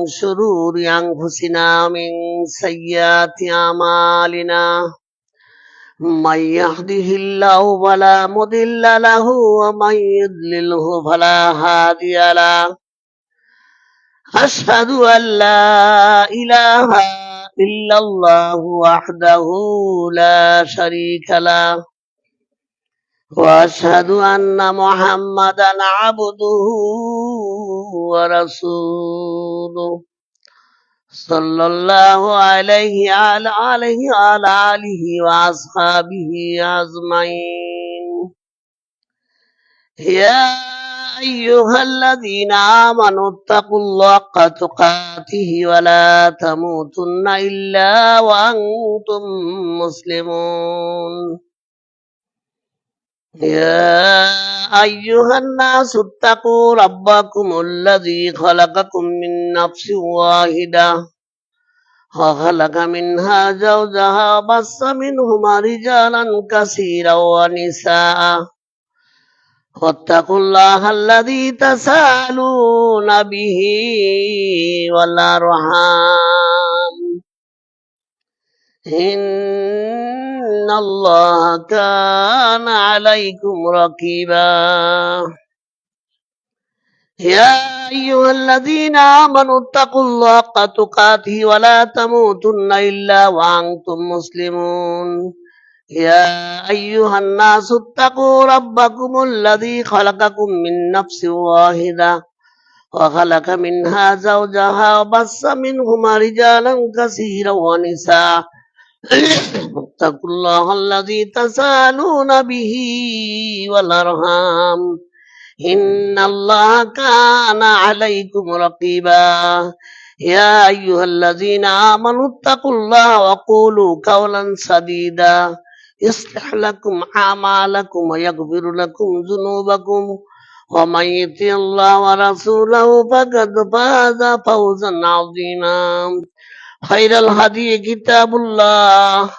شرور أنفسنا ومن سيئات أعمالنا من يهده الله فلا مضل له ومن يضلله فلا هادي له أشهد أن لا إله إلا الله وحده لا شريك له وأشهد أن محمدا عبده ورسوله صلى الله عليه وعلى آله وأصحابه أجمعين يا أيها الذين آمنوا اتقوا الله حق تقاته ولا تموتن إلا وأنتم مسلمون يا أيها الناس اتقوا ربكم الذي خلقكم من نفس واحدة وخلق منها زوجها وبث منهما رجالا كثيرا ونساء واتقوا الله الذي تساءلون به والأرحام إن الله كان عليكم رقيبا يا أيها الذين آمنوا اتقوا الله حق تقاته ولا تموتن إلا وأنتم مسلمون يا أيها الناس اتقوا ربكم الذي خلقكم من نفس واحدة وخلق منها زوجها وبث منهما رجالا كثيرا ونساء اتقوا الله الذي تساءلون به والأرحام إن الله كان عليكم رقيبا يا أيها الذين آمنوا اتقوا الله وقولوا قولا سديدا يصلح لكم أعمالكم ويغفر لكم ذنوبكم ومن يطع الله ورسوله فقد فاز فوزا عظيما خير الهدي كتاب الله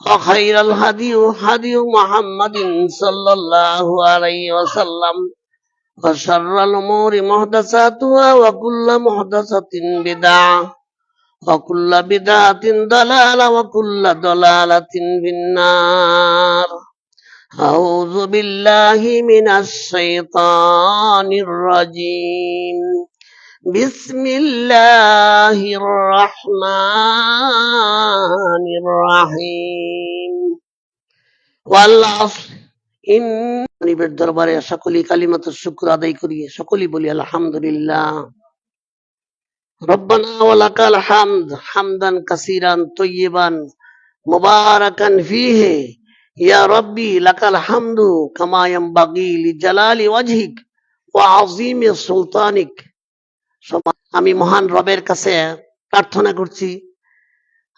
وخير الهدي هدي محمد صلى الله عليه وسلم وشر الأمور محدثاتها وكل محدثة بدعة وكل بدعة ضلالة وكل ضلالة في النار أعوذ بالله من الشيطان الرجيم بسم الله الرحمن الرحيم والعصر গরিবের দরবারে সকলেই কালিমাতুশ শুকর আদায় করি, সকলেই বলি আলহামদুলিল্লাহ। রব্বানা ওয়া লাকাল হামদ হামদান কাসীরান তাইয়িবান মুবারাকান ফীহি ইয়া রাব্বি লাকাল হামদু কামা ইয়ানবাগি লিজালালি ওয়াজহিক ওয়া আযীমি সুলতানিক। আমি মহান রবের কাছে প্রার্থনা করছি,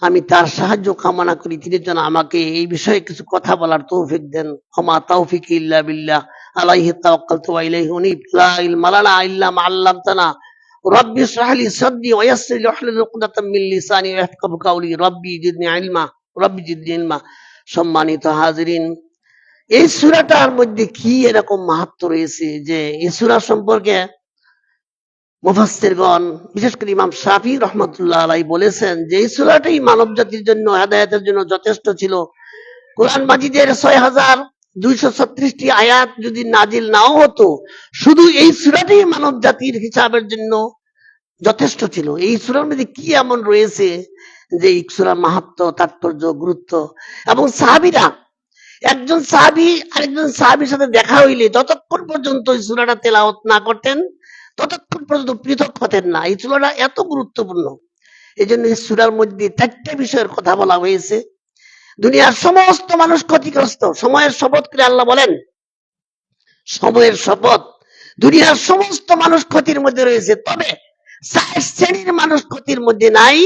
আমি তার সাহায্য কামনা করি, তিনি যেন আমাকে এই বিষয়ে কিছু কথা বলার তৌফিক দেন। ওমা তাওফিকি ইল্লা বিল্লাহ আলাইহি তাওয়াক্কালতু ওয়া ইলাইহি উনীব লা ইলমা লানা ইল্লা মা আল্লামতানা রাব্বি ইশরাহ লি সাদরি ওয়া ইয়াসসির লি ওয়াহলুল উকদাতাম মিন লিসানি ইয়াফকাহু কাওলি রাব্বি জিদনি ইলমা। সম্মানিত হাজিরিন, এই সূরাটার মধ্যে কি এরকম মাহাত্ম্য রয়েছে যে এই সূরা সম্পর্কে মুফাসসিরগণ বিশেষ করে ইমাম শাফি রহমাতুল্লাহ আলাইহি বলেছেন যে এই সূরাটাই মানব জাতির জন্য হেদায়েতের জন্য যথেষ্ট ছিল। কোরআন মাজিদের ৬,২৩৬টি আয়াত যদি নাজিল নাও হতো, শুধু এই সূরাটাই মানব জাতির হিসাবের জন্য যথেষ্ট ছিল। এই সূরার মধ্যে কি এমন রয়েছে যে এই সূরার মাহাত্ম্য, তাৎপর্য, গুরুত্ব। এবং সাহাবীরা, একজন সাহাবী আরেকজন সাহাবীর সাথে দেখা হইলে যতক্ষণ পর্যন্ত এই সূরাটা তেলাওয়াত না করতেন ততক্ষণ পর্যন্ত পৃথক হতেন না। এই সূরাটা এত গুরুত্বপূর্ণ। এই জন্য এই সূরার মধ্যে ৪টা বিষয়ের কথা বলা হয়েছে। দুনিয়ার সমস্ত মানুষ ক্ষতিগ্রস্ত। সময়ের শপথ করে আল্লাহ বলেন, সময়ের শপথ, দুনিয়ার সমস্ত মানুষ ক্ষতির মধ্যে রয়েছে, তবে ৪ শ্রেণীর মানুষ ক্ষতির মধ্যে নাই।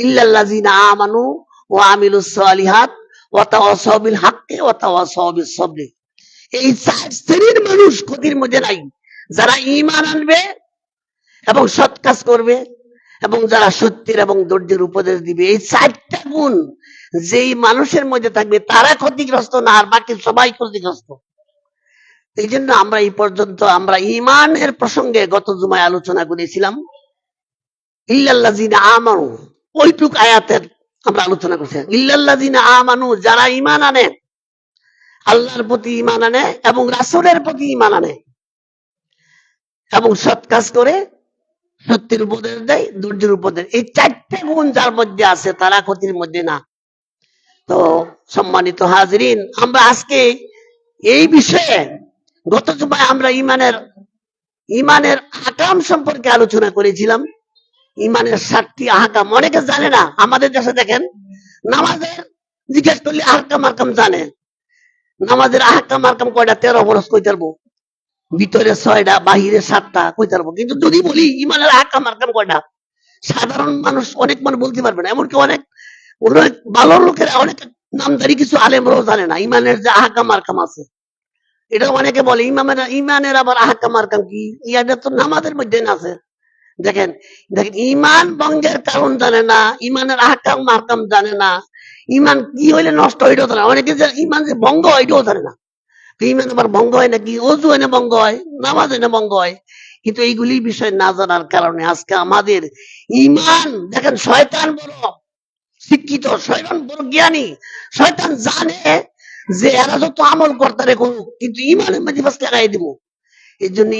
ইল্লাল্লাযিনা আমানু ওয়া আমিলুস সালিহাত ওয়া তাওয়াসাউ বিল হাক্কি ওয়া তাওয়াসাউ বিস সাবরি। এই ৪ শ্রেণীর মানুষ ক্ষতির মধ্যে নাই। যারা ঈমান আনবে এবং সৎ কাজ করবে এবং যারা সত্যের এবং ধৈর্যের উপদেশ দিবে, এই ৪টা গুণ যেই মানুষের মধ্যে থাকবে তারা ক্ষতিগ্রস্ত না, আর বাকি সবাই ক্ষতিগ্রস্ত। এই জন্য আমরা এই পর্যন্ত আমরা ঈমানের প্রসঙ্গে গত জুমায় আলোচনা করেছিলাম। ইল্লাল্লাযিনা আমানু, ওইটুক আয়াতের আমরা আলোচনা করছি। ইল্লাল্লাযিনা আমানু, যারা ঈমান আনে, আল্লাহর প্রতি ঈমান আনে এবং রাসূলের প্রতি ঈমান আনে এবং সৎ কাজ করে, সত্যের উপদেশ দেয়, ধৈর্যের উপদেশ, এই চারটে গুণ যার মধ্যে আছে তারা ক্ষতির মধ্যে না। তো সম্মানিত হাজরিন, আমরা আজকে এই বিষয়ে গত জুমায় আমরা ইমানের আহকাম সম্পর্কে আলোচনা করেছিলাম। ইমানের 7টি আহকাম অনেকে জানে না। আমাদের দেশে দেখেন, নামাজের জিজ্ঞেস করলে আহকাম জানে। নামাজের আহকাম কয়টা? 13 বরস কইতে পারবো, ভিতরে 6টা, বাহিরে 7টা কইতে পারবো। কিন্তু যদি বলি ইমানের আহকাম কয়টা, সাধারণ মানুষ, অনেক মানুষ বলতে পারবে না। এমনকি অনেক ভালো লোকেরা, অনেক নামদারি কিছু আলেমরাও জানে না ইমানের যে আহকাম আছে। এটা অনেকে বলে ইমানের আবার আহকাম কি, এটা তো নামাজের মধ্যে না আছে। দেখেন দেখেন, ইমান ভঙ্গের কারণ জানে না, ইমানের আহকাম জানে না, ইমান কি হইলে নষ্ট হয় এটাও জানে না। অনেকে যে ইমান যে ভঙ্গ হয় এটাও জানে না। ইমান আবার ভঙ্গ হয় নাকি, অজু হয় না ভঙ্গ হয়, নামাজ হয় না ভঙ্গ হয়। কিন্তু এইগুলি বিষয় না জানার কারণে আজকে আমাদের ইমান, দেখেন শয়তান বড় শিক্ষিত, শয়তান বড় জ্ঞানী, শয়তান জানে যে এরা যত আমল করতে করুক, কিন্তু ইমানের মধ্যে ফাঁস লাগাই দিব। এই জন্য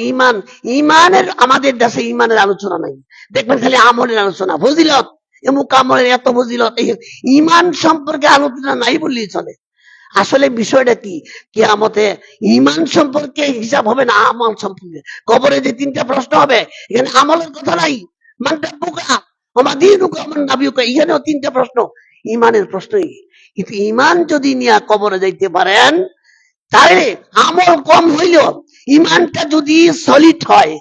ইমানের, আমাদের দেশে ইমানের আলোচনা নাই। দেখবেন খালি আমলের আলোচনা, ফজিলত, এমুক আমলের এত ফজিলত, ইমান সম্পর্কে আলোচনা নাই বললেই চলে। আসলে বিষয়টা কি, কিয়ামতে ইমান সম্পর্কে হিসাব হবে না, আমল সম্পর্কে। কবরে যে 3টা প্রশ্ন হবে, এখানে আমলের কথা নাই। মান রাব্বুকা ওয়া মা দীনুকা ওয়া মান নাবিয়ুকা, এখানেও 3টা প্রশ্ন, ইমানের প্রশ্নই। কিন্তু ইমান যদি নিয়ে কবরে যাইতে পারেন, তাহলে আমল কম হইলেও ইমানটা যদি সলিড হয়,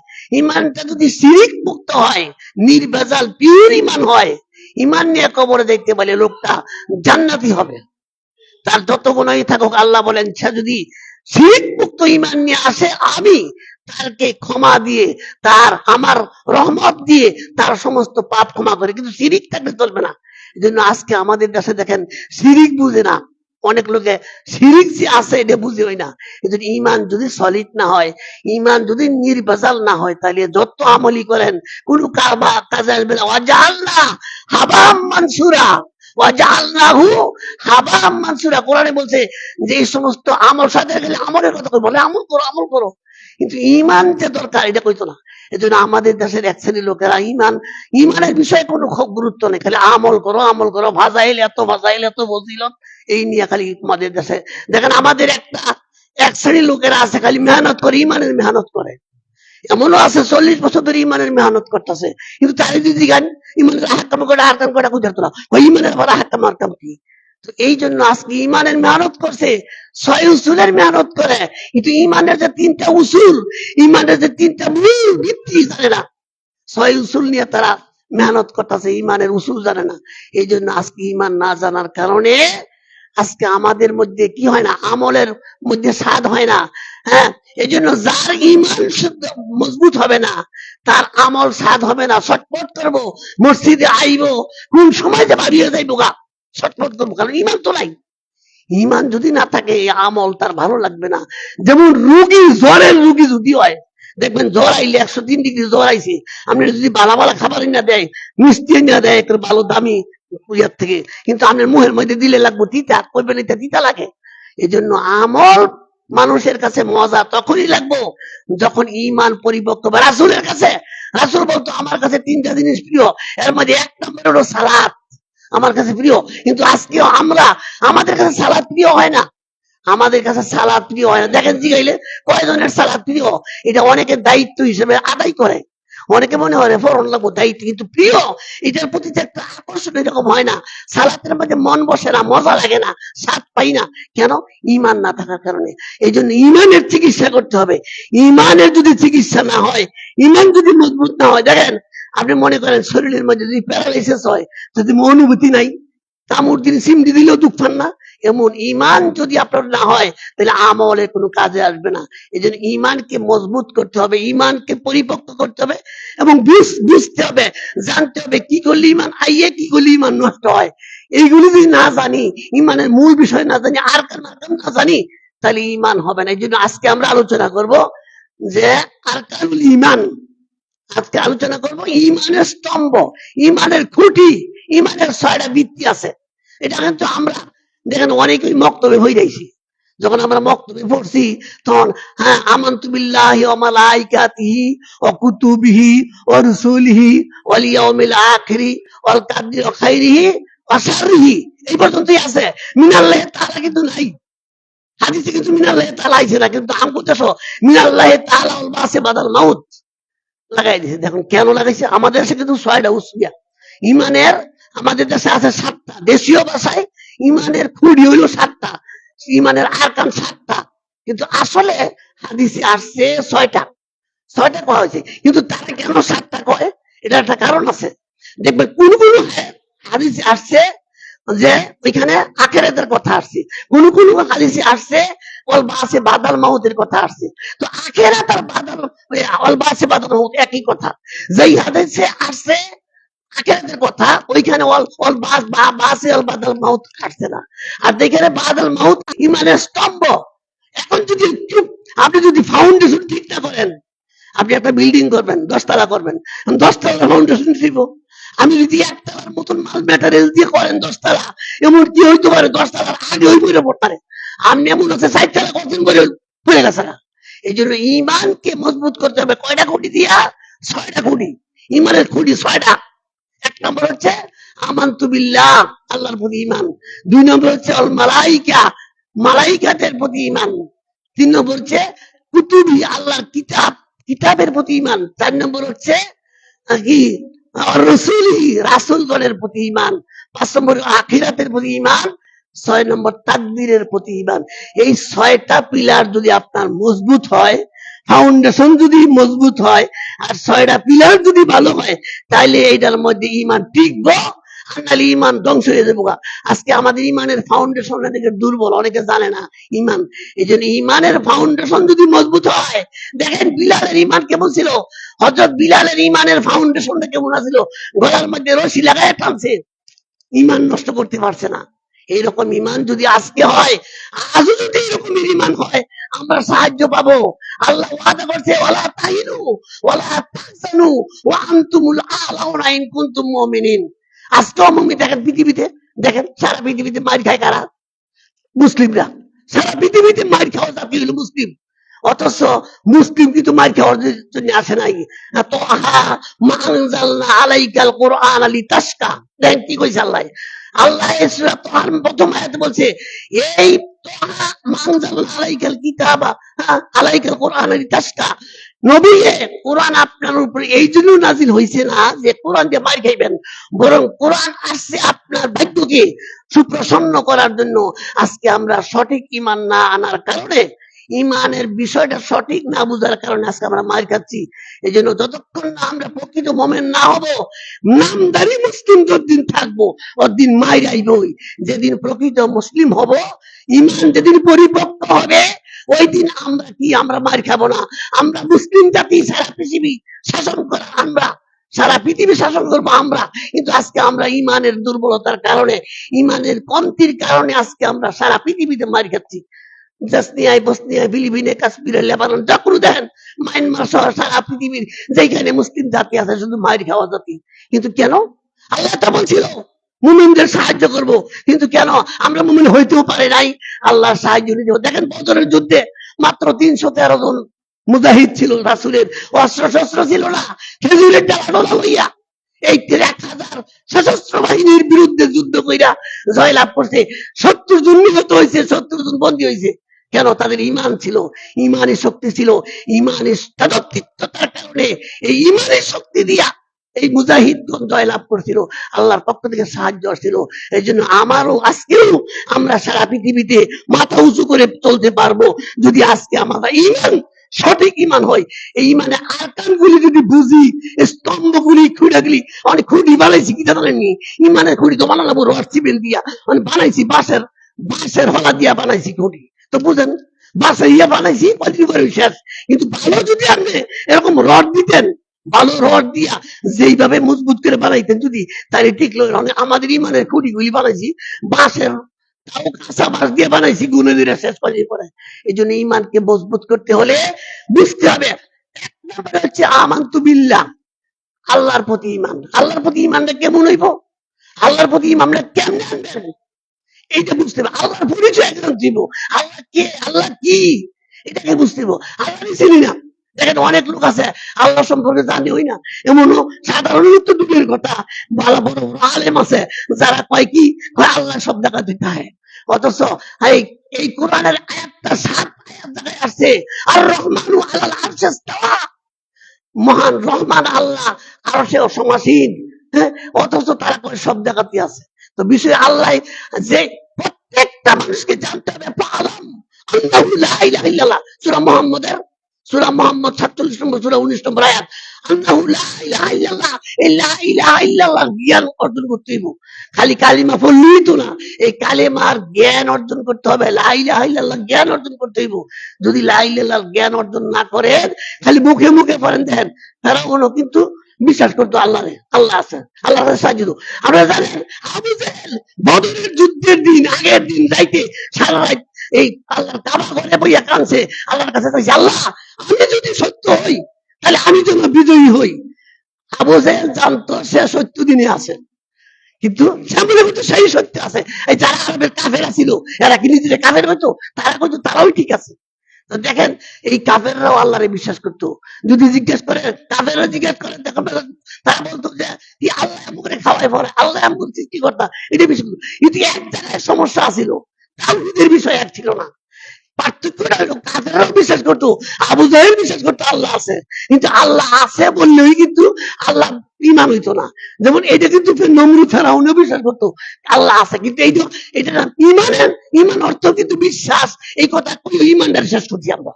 ইমানটা যদি শিরিক মুক্ত হয়, নির্ভেজাল পিওর ইমান হয়, ইমান নিয়ে কবরে দেখতে পারলে লোকটা জান্নাতি হবে। তার যত গুনাহই থাকুক, আল্লাহ বলেন সে যদি শিরিক মুক্ত ইমান নিয়ে আসে, আমি তাকে ক্ষমা দিয়ে, আমার রহমত দিয়ে তার সমস্ত পাপ ক্ষমা করে। কিন্তু শিরিক থাকলে চলবে না। এই জন্য আজকে আমাদের দেশে দেখেন, শিরিক বুঝে না অনেক লোকে, শিরিক যে আছে এটা বুঝে হয় না। এই জন্য ইমান যদি সলিড না হয়, ইমান যদি নির্ভেজাল না হয়, তাহলে যত আমলি করেন কোন কাজে আসবে না। ওয়াজাআলনা হাবাম মানসুরা, ওয়াজাআলনাহু হাবাম মানসুরা। কোরআনে বলছে যে এই সমস্ত আমল সাথে গেলে আমলের কথা কই, বলে আমল করো, কিন্তু ইমান যে দরকার এটা কইতো না। এই জন্য আমাদের দেশের এক শ্রেণীর লোকেরা ইমানের বিষয়ে কোনো গুরুত্ব নেই, খালি আমল করো, ভাজাইল এত বজিলত, এই নিয়ে খালি আমাদের দেশে দেখেন। আমাদের এক শ্রেণীর লোকেরা আছে খালি মেহনত করে, ইমানের মেহনত করে। এমনও আছে 40 বছর ধরে ইমানের মেহনত করতেছে, কিন্তু তাই যদি গান ইমানের আহকাম করে বুঝাতো না, ইমানের আবার আহকাম কি। তো এই জন্য আজকে ইমানের মেহনত করছে, 6 উসুলের মেহনত করে, কিন্তু ইমানের যে 3টা উসুল, ইমানের যে 3টা মূল ভিত্তি জানে না। 6 উসুল নিয়ে তারা মেহনত করতেছে, ইমানের উসুল জানে না। এই জন্য আজকে ইমান না জানার কারণে আজকে আমাদের মধ্যে কি হয় না, আমলের মধ্যে স্বাদ হয় না। হ্যাঁ, এই জন্য যার ইমান মজবুত হবে না, তার আমল স্বাদ হবে না। ছটফট করবো, মসজিদে আইবো, কোন সময় যে বাড়িয়ে যাইবো গা, ছটফট করবো, কারণ ইমান তো নাই। ইমান যদি না থাকে, এই আমল তার ভালো লাগবে না। যেমন জ্বরের রুগী যদি হয়, দেখবেন জ্বর আইলে 103 ডিগ্রি জ্বর আইছে, আপনি যদি বালা খাবার না দেয়, মিষ্টি না দেয় একটু ভালো দামি কুরিয়ার থেকে, কিন্তু আপনার মুখের মধ্যে দিলে লাগবো তিতা, কইবেন এটা তিতা লাগে। এই জন্য আমল মানুষের কাছে মজা তখনই লাগবো যখন ইমান পরিপক্ক হবে। রাসূলের কাছে, রাসূল বলতো আমার কাছে 3টা জিনিস প্রিয়, এর মধ্যে 1 নম্বর হলো সালাত, আমার কাছে প্রিয়। কিন্তু আজকেও আমাদের কাছে সালাত প্রিয় হয় না, আমাদের কাছে সালাত প্রিয় হয় না। দেখেন জিগাইলে কয়জনের সালাত প্রিয়, এটা অনেকের দায়িত্ব হিসেবে আদায় করে, অনেকে মনে হয় ফরন লাগবো দায়িত্ব, কিন্তু প্রিয় এটার প্রতি একটা আকর্ষণ এরকম হয় না। সালাতের মধ্যে মন বসে না, মজা লাগে না, স্বাদ পাই না। কেন? ইমান না থাকার কারণে। এই জন্য ইমানের চিকিৎসা করতে হবে। ইমানের যদি চিকিৎসা না হয়, ইমান যদি মজবুত না হয়, দেখেন আপনি মনে করেন শরীরের মধ্যে যদি প্যারালাইসিস হয়, যদি অনুভূতি নাই, কামড় দিলে সিমটি দিলেও দুঃখ পান না, এমন ইমান যদি আপনার না হয়, তাহলে আমলে কোনো কাজে আসবে না। এই জন্য ইমানকে মজবুত করতে হবে, ইমানকে পরিপক্ক করতে হবে, এবং বুঝতে হবে, জানতে হবে কি করলে ইমান আইয়ে, কি করলে ইমান নষ্ট হয়। এইগুলি যদি না জানি, ইমানের মূল বিষয় না জানি, আর না জানি, তাহলে ইমান হবে না। এই জন্য আজকে আমরা আলোচনা করব যে আরকানুল ইমান, আজকে আলোচনা করব ইমানের স্তম্ভ, ইমানের খুঁটি, ইমানের 6টা ভিত্তি আছে। এটা কিন্তু আমরা দেখেন অনেকেই মক্তবে হয়ে যাইছি। যখন আমরা মক্তবে পড়ছি তখন হ্যাঁ আমানতু বিল্লাহি ওয়া মালাইকাতিহি ওয়া কুতুবিহি ওয়া রুসুলিহি ওয়াল ইয়াউমিল আখিরি ওয়াল কদরি খাইরিহি ওয়া শাররিহি এই পর্যন্তই আছে। মিনাল্লাহি তাআলা কিন্তু নাই। হাদিসে কিন্তু মিনাল্লাহি তাআলা আইছে না, কিন্তু আমগো দেশ মিনাল্লাহি তাআলা ওয়াল বাসি বাদাল মাউত লাগাই দিয়েছে। দেখুন কেন লাগাইছে? আমাদের দেশে কিন্তু 6টা উসিয়া ইমানের, আমাদের দেশে আছে 7টা। দেশীয় ভাষায় ইমানের খুঁড়ি হইল 7টা, ইমানের আরকান 7টা, কিন্তু আসলে হাদিসে আসছে 6টা। 6টা করা হয়েছে, কিন্তু তারা কেন 7টা কয়? এটা একটা কারণ আছে। দেখবেন কোন কোন হাদিসে আসছে যে ওইখানে আখেরাতের কথা আসছে, কোন কোন হাদিসে আসছে ওয়াল বাসি বাদাল মাউতের কথা আসছে। তো আখেরাত আর বাদাল ওয়াল বাসি বাদাল মাউত একই কথা। যেই হাদিসে আসছে আখেরাতের কথা ওইখানে ওয়াল বাসি ওয়াল বাদাল মাউত আসছে না। আর যেখানে বাদাল মাউত ইমানের স্তম্ভ। এখন যদি আপনি যদি ফাউন্ডেশন ঠিক না করেন, আপনি একটা বিল্ডিং করবেন 10 তলা করবেন, 10 তলা ফাউন্ডেশন দিব। আমি যদি 1 তলার মতন মাল ম্যাটেরিয়াল দিয়ে করেন 10 তলা, এমন কি হইতে পারে 10 তলার আগে ওই পড়ে পড়তে পারে। আপনি এমন আছে 4 তলা করছেন বলে পড়ে গেছে না। এই জন্য ইমানকে মজবুত করতে হবে কয়টা খুঁটি দিয়া? 6টা খুঁটি। ইমানের খুঁটি 6টা। 1 নম্বর হচ্ছে আমানতু বিল্লাহ, আল্লাহর প্রতি ঈমান। 2 নম্বর হচ্ছে আল মালাইকা, মালাইকাতের প্রতি ঈমান। 3 নম্বর হচ্ছে কুতুবি, আল্লাহর কিতাব, কিতাবের প্রতি ঈমান। 4 নম্বর হচ্ছে কি রাসূলি, রাসূলগণের প্রতি ঈমান। 5 নম্বর আখিরাতের প্রতি ঈমান। 6 নম্বর তাকদীরের প্রতি ঈমান। এই 6টা পিলার যদি আপনার মজবুত হয়, ফাউন্ডেশন যদি মজবুত হয়, আর 6টা পিলার যদি ভালো হয়, তাহলে এইটার মধ্যে ঈমান টিকবো, আর নাহলে ঈমান ধ্বংস হয়ে যাবো। আজকে আমাদের ঈমানের ফাউন্ডেশন অনেকে দুর্বল, অনেকে জানে না ঈমান। এই জন্য ঈমানের ফাউন্ডেশন যদি মজবুত হয়, দেখেন বিলালের ঈমান কেমন ছিল। হযরত বিলালের ঈমানের ফাউন্ডেশনটা কেমন ছিল? গলার মধ্যে রশি লাগায় টানছে, ঈমান নষ্ট করতে পারছে না। এইরকম ঈমান যদি আজকে হয়, আজও যদি এরকম ঈমান হয়, আমরা সাহায্য পাবো। আল্লাহ ওয়াদা করছে ওয়ালা তাহিনু ওয়ালা তাহজানু ওয়া আনতুমুল আ'লাউনা ইন কুনতুম মুমিনিন। আজকেও মুমিন দেখেন পৃথিবীতে, দেখেন সারা পৃথিবীতে মার খায় কারা? মুসলিমরা। সারা পৃথিবীতে মার খাওয়া জাতি হলো মুসলিম। অথচ মুসলিম কিন্তু মার খাওয়ার জন্য আসে নাই। তাহা মা আনজালনা আলাইকাল কুরআন লিতাশকা। দেখেন কি কইছে আল্লাহ। আল্লাহ এই সূরা তাহার প্রথম আয়াতে বলছে এই তাহা মা আনজালনা আলাইকাল কিতাবা আলাইকাল কুরআন লিতাশকা। নবী, কোরআন আপনার উপরে এই জন্য নাজিল হয়েছে না যে কোরআন দিয়ে মার খাইবেন, বরং কোরআন আসছে আপনার ভাগ্যকে সুপ্রসন্ন করার জন্য। আজকে আমরা সঠিক ঈমান না আনার কারণে, ঈমানের বিষয়টা সঠিক না বুঝার কারণে আজকে আমরা মার খাচ্ছি। এই জন্য যতক্ষণ না আমরা প্রকৃত মুমিন না হব, নামদারি মুসলিম যতদিন থাকবো ততদিন মার আইবই। যেদিন প্রকৃত মুসলিম হব, ঈমান যেদিন পরিপক্ক হবে, ওই দিন আমরা কি আমরা মার খাবো না। আমরা মুসলিম জাতি, সারা পৃথিবী শাসন করা আমরা, সারা পৃথিবী শাসন করবো আমরা। কিন্তু আজকে আমরা ঈমানের দুর্বলতার কারণে, ঈমানের কমতির কারণে আজকে আমরা সারা পৃথিবীতে মার খাচ্ছি। জসনিয়ায়, বসনিয়ায়, ফিলিপিনে, কাশ্মীরে, লেবানন, যখন দেখেন মায়ানমার সহ সারা পৃথিবীর যেখানে মুসলিম জাতি আছে শুধু মার খাওয়া জাতি। কিন্তু কেন? আল্লাহ তো বলছিল মুমিনদের সাহায্য করব, কিন্তু কেন আমরা মুমিন হইতেও পারে নাই? আল্লাহর সাহায্য নিতে। দেখেন বদরের যুদ্ধে মাত্র 313 জন মুজাহিদ ছিল, রাসূলের অস্ত্র শস্ত্র ছিল না, খেজুরের ডালা লইয়া এই 1000 সশস্ত্র বাহিনীর বিরুদ্ধে যুদ্ধ কইরা জয়লাভ করছে। 70 জন নিহত হয়েছে, 70 জন বন্দী হয়েছে। কেন? তাদের ঈমান ছিল, ঈমানের শক্তি ছিল, ঈমানের তার কারণে এই ঈমানের শক্তি দিয়া এই মুজাহিদগণ জয়লাভ করছিল, আল্লাহর পক্ষ থেকে সাহায্য আসছিল। এই জন্য আমারও আজকেও আমরা সারা পৃথিবীতে মাথা উঁচু করে চলতে পারবো যদি আজকে আমরা ঈমান, সঠিক ঈমান হয়। এই মানে আরকানগুলি যদি বুঝি, স্তম্ভগুলি, খুঁড়াগুলি, অনেক খুঁটি বানাইছি কি জানেননি? ঈমানের খুঁটি তো বানালাম রড সিমেন্ট দিয়া, মানে বানাইছি বাঁশের হলা দিয়া বানাইছি খুঁটি। তো বুঝেন, বাঁশের ইয়া বানাইছি কতদিন করে শেষ। কিন্তু ভালো যদি আপনি এরকম রড দিতেন, ভালো রড দিয়া যেইভাবে মজবুত করে বানাইতেন যদি, তাহলে ঠিক আমাদের ঈমানের খুঁটিগুলি বানাইছি বাঁশের, তাও কাঁচা বাঁশ দিয়ে বানাইছি, গুনে দিলে শেষ করে পরে। এই জন্য ঈমানকে মজবুত করতে হলে বুঝতে হবে 1 নম্বরে হচ্ছে আমান্তু বিল্লাহ, আল্লাহর প্রতি ঈমান। আল্লাহর প্রতি ঈমানটা কেমন হইব, আল্লাহর প্রতি ঈমানটা কেমনে আনবেন, এইটা বুঝতে হবে। আল্লাহর পরিচয় একজন দিব, আল্লাহ কে, আল্লাহ কি, এটাকে বুঝতে হবে। আল্লাহ চিনি না, দেখেন অনেক লোক আছে আল্লাহ সম্পর্কে জানি হই না, এমনও সাধারণ লোক তো দূরের কথা, ভালো বড় বড় আলেম আছে যারা কয় কি, কয় আল্লাহ সব দেখা দিতে হয়, অথচ এই এই কোরআনের আয়াতটা 7 আয়াত জায়গায় আসছে আর রহমানু আলাল আরশে ইস্তাওয়া, মহান রহমান আল্লাহ আরশে সমাসীন, হ্যাঁ, অথচ তারা কয় সব জায়গাতে আছে। তো বিষয় আল্লাহ যে প্রত্যেকটা মানুষকে জানতে হবে, পালাম আল্লাহু লা ইলাহা ইল্লাল্লাহ, সূরা মুহাম্মদের সূরা মুহাম্মদ 47 নম্বর সূরা 19 নম্বর আয়াত, আল্লাহু লা ইলাহা ইল্লাল্লাহ, এই লা ইলাহা ইল্লাল্লাহ জ্ঞান অর্জন করতে হইব। খালি কালিমা পড়লেই তো না, এই কালিমার জ্ঞান অর্জন করতে হবে, লা ইলাহা ইল্লাল্লাহ জ্ঞান অর্জন করতে হইব। যদি লা ইলাহা ইল্লাল্লাহ জ্ঞান অর্জন না করেন, খালি মুখে মুখে পড়েন, দেখেন ফেরাউনও কিন্তু বিশ্বাস করতো আল্লাহরে, আল্লাহ আছে, আল্লাহর সাহায্য। আপনারা জানেন আবু জেহেল বদরের যুদ্ধের দিন, আগের দিন রাইতে সারা রাত এই আল্লাহর কাবা ঘরে বইয়া কাঁদছে, আল্লাহর কাছে কইছে, আল্লাহ আমি যদি সত্য হই তাহলে আমি যেন বিজয়ী হই। আবু জেহেল জানতো সে সত্য দিনে আছে, কিন্তু সামনে কিন্তু সেই সত্য আছে। এই যারা আরবের কাফেরা ছিল, এরা কি নিজেরা কাফের হইতো, তারা কিন্তু তারাও ঠিক আছে। তো দেখেন এই কাফেররাও আল্লাহরে বিশ্বাস করতো। যদি জিজ্ঞেস করে, কাফেররা জিজ্ঞেস করে, দেখো তারা বলতো যে কি আল্লাহ এমন করে খাওয়াই পড়ে, আল্লাহ এমন সৃষ্টিকর্তা, এটা বিশ্বাস করতো। কিন্তু এক জায়গায় সমস্যা ছিল, তাওহীদের বিষয় এক ছিল না। পার্থক্যটা হলো কাফেররাও বিশ্বাস করতো, আবু জাহেল বিশ্বাস করতো আল্লাহ আছে, কিন্তু আল্লাহ আছে বললেই কিন্তু আল্লাহ ঈমান হইতো না। যেমন এটা কিন্তু নমরুদ ফেরাউনও বিশ্বাস করতো আল্লাহ আছে, কিন্তু এইটা এটা না ঈমানের, ঈমান অর্থ কিন্তু বিশ্বাস। এই কথা কই ঈমানদার শেষ করছি আমরা।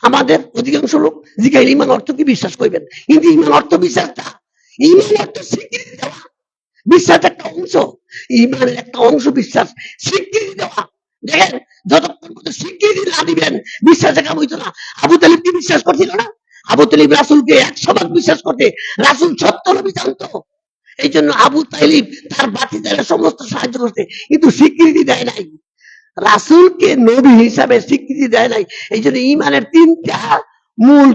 আমাদের অধিকাংশ লোক জিজ্ঞাসা ঈমান অর্থ কি, বিশ্বাস করবেন, কিন্তু ঈমান অর্থ বিশ্বাস না। ঈমান অর্থ স্বীকৃতি দেওয়া, বিশ্বাস একটা অংশ, ঈমানের একটা অংশ বিশ্বাস, স্বীকৃতি দেওয়া। দেখেন যতক্ষণ পর্যন্ত স্বীকৃতি না দিবেন বিশ্বাসে কাম হইতো না। আবু তালিব কি বিশ্বাস করছিল না? আবু তালিব রাসূলকে 100 ভাগ বিশ্বাস করতে, রাসূল সত্য নবী জানতো, এই জন্য আবু তালিব তার বাতিদারের সমস্ত সাহায্য করতে, কিন্তু স্বীকৃতি দেয় নাই, রাসূলকে নবী হিসাবে স্বীকৃতি দেয় নাই। এই জন্য ঈমানের 3টা মূল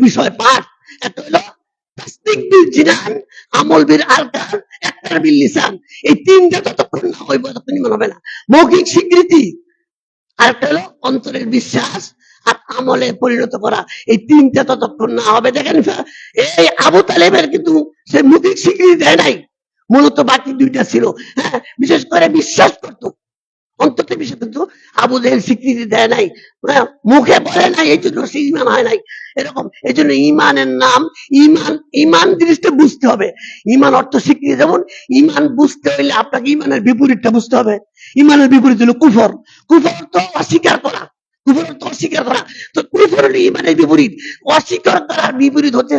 বিষয় পাঠ, একটা হলো তাসদিক বিল জিনান, আমল বিল আরকান, ইকরার বিল লিসান। এই 3টা যতক্ষণ না হইব ততক্ষণ ঈমান হবে না। মৌখিক স্বীকৃতি, আরেকটা হলো অন্তরের বিশ্বাস আর আমলে পরিণত করা, এই 3টা ততক্ষণ না হবে। দেখেন এই আবু তালেবের কিন্তু সে মৌখিক স্বীকৃতি দেয় নাই, মূলত বাকি 2টা ছিল। হ্যাঁ, বিশেষ করে বিশ্বাস করতো, অন্তত বিষয় কিন্তু আবু জেহেল স্বীকৃতি দেয় নাই, মুখে বলে নাই, এই জন্য সে ঈমান হয় নাই। এরকম এই জন্য ঈমানের নাম ঈমান, ঈমান জিনিসটা বুঝতে হবে। ঈমান অর্থ স্বীকৃতি, যেমন ঈমান বুঝতে হইলে আপনাকে ঈমানের বিপরীতটা বুঝতে হবে। ঈমানের বিপরীত হলো কুফর, কুফর তো অস্বীকার করা, কুফর তো অস্বীকার করা। তো কুফর হলো ঈমানের বিপরীত, অস্বীকার করার বিপরীত হচ্ছে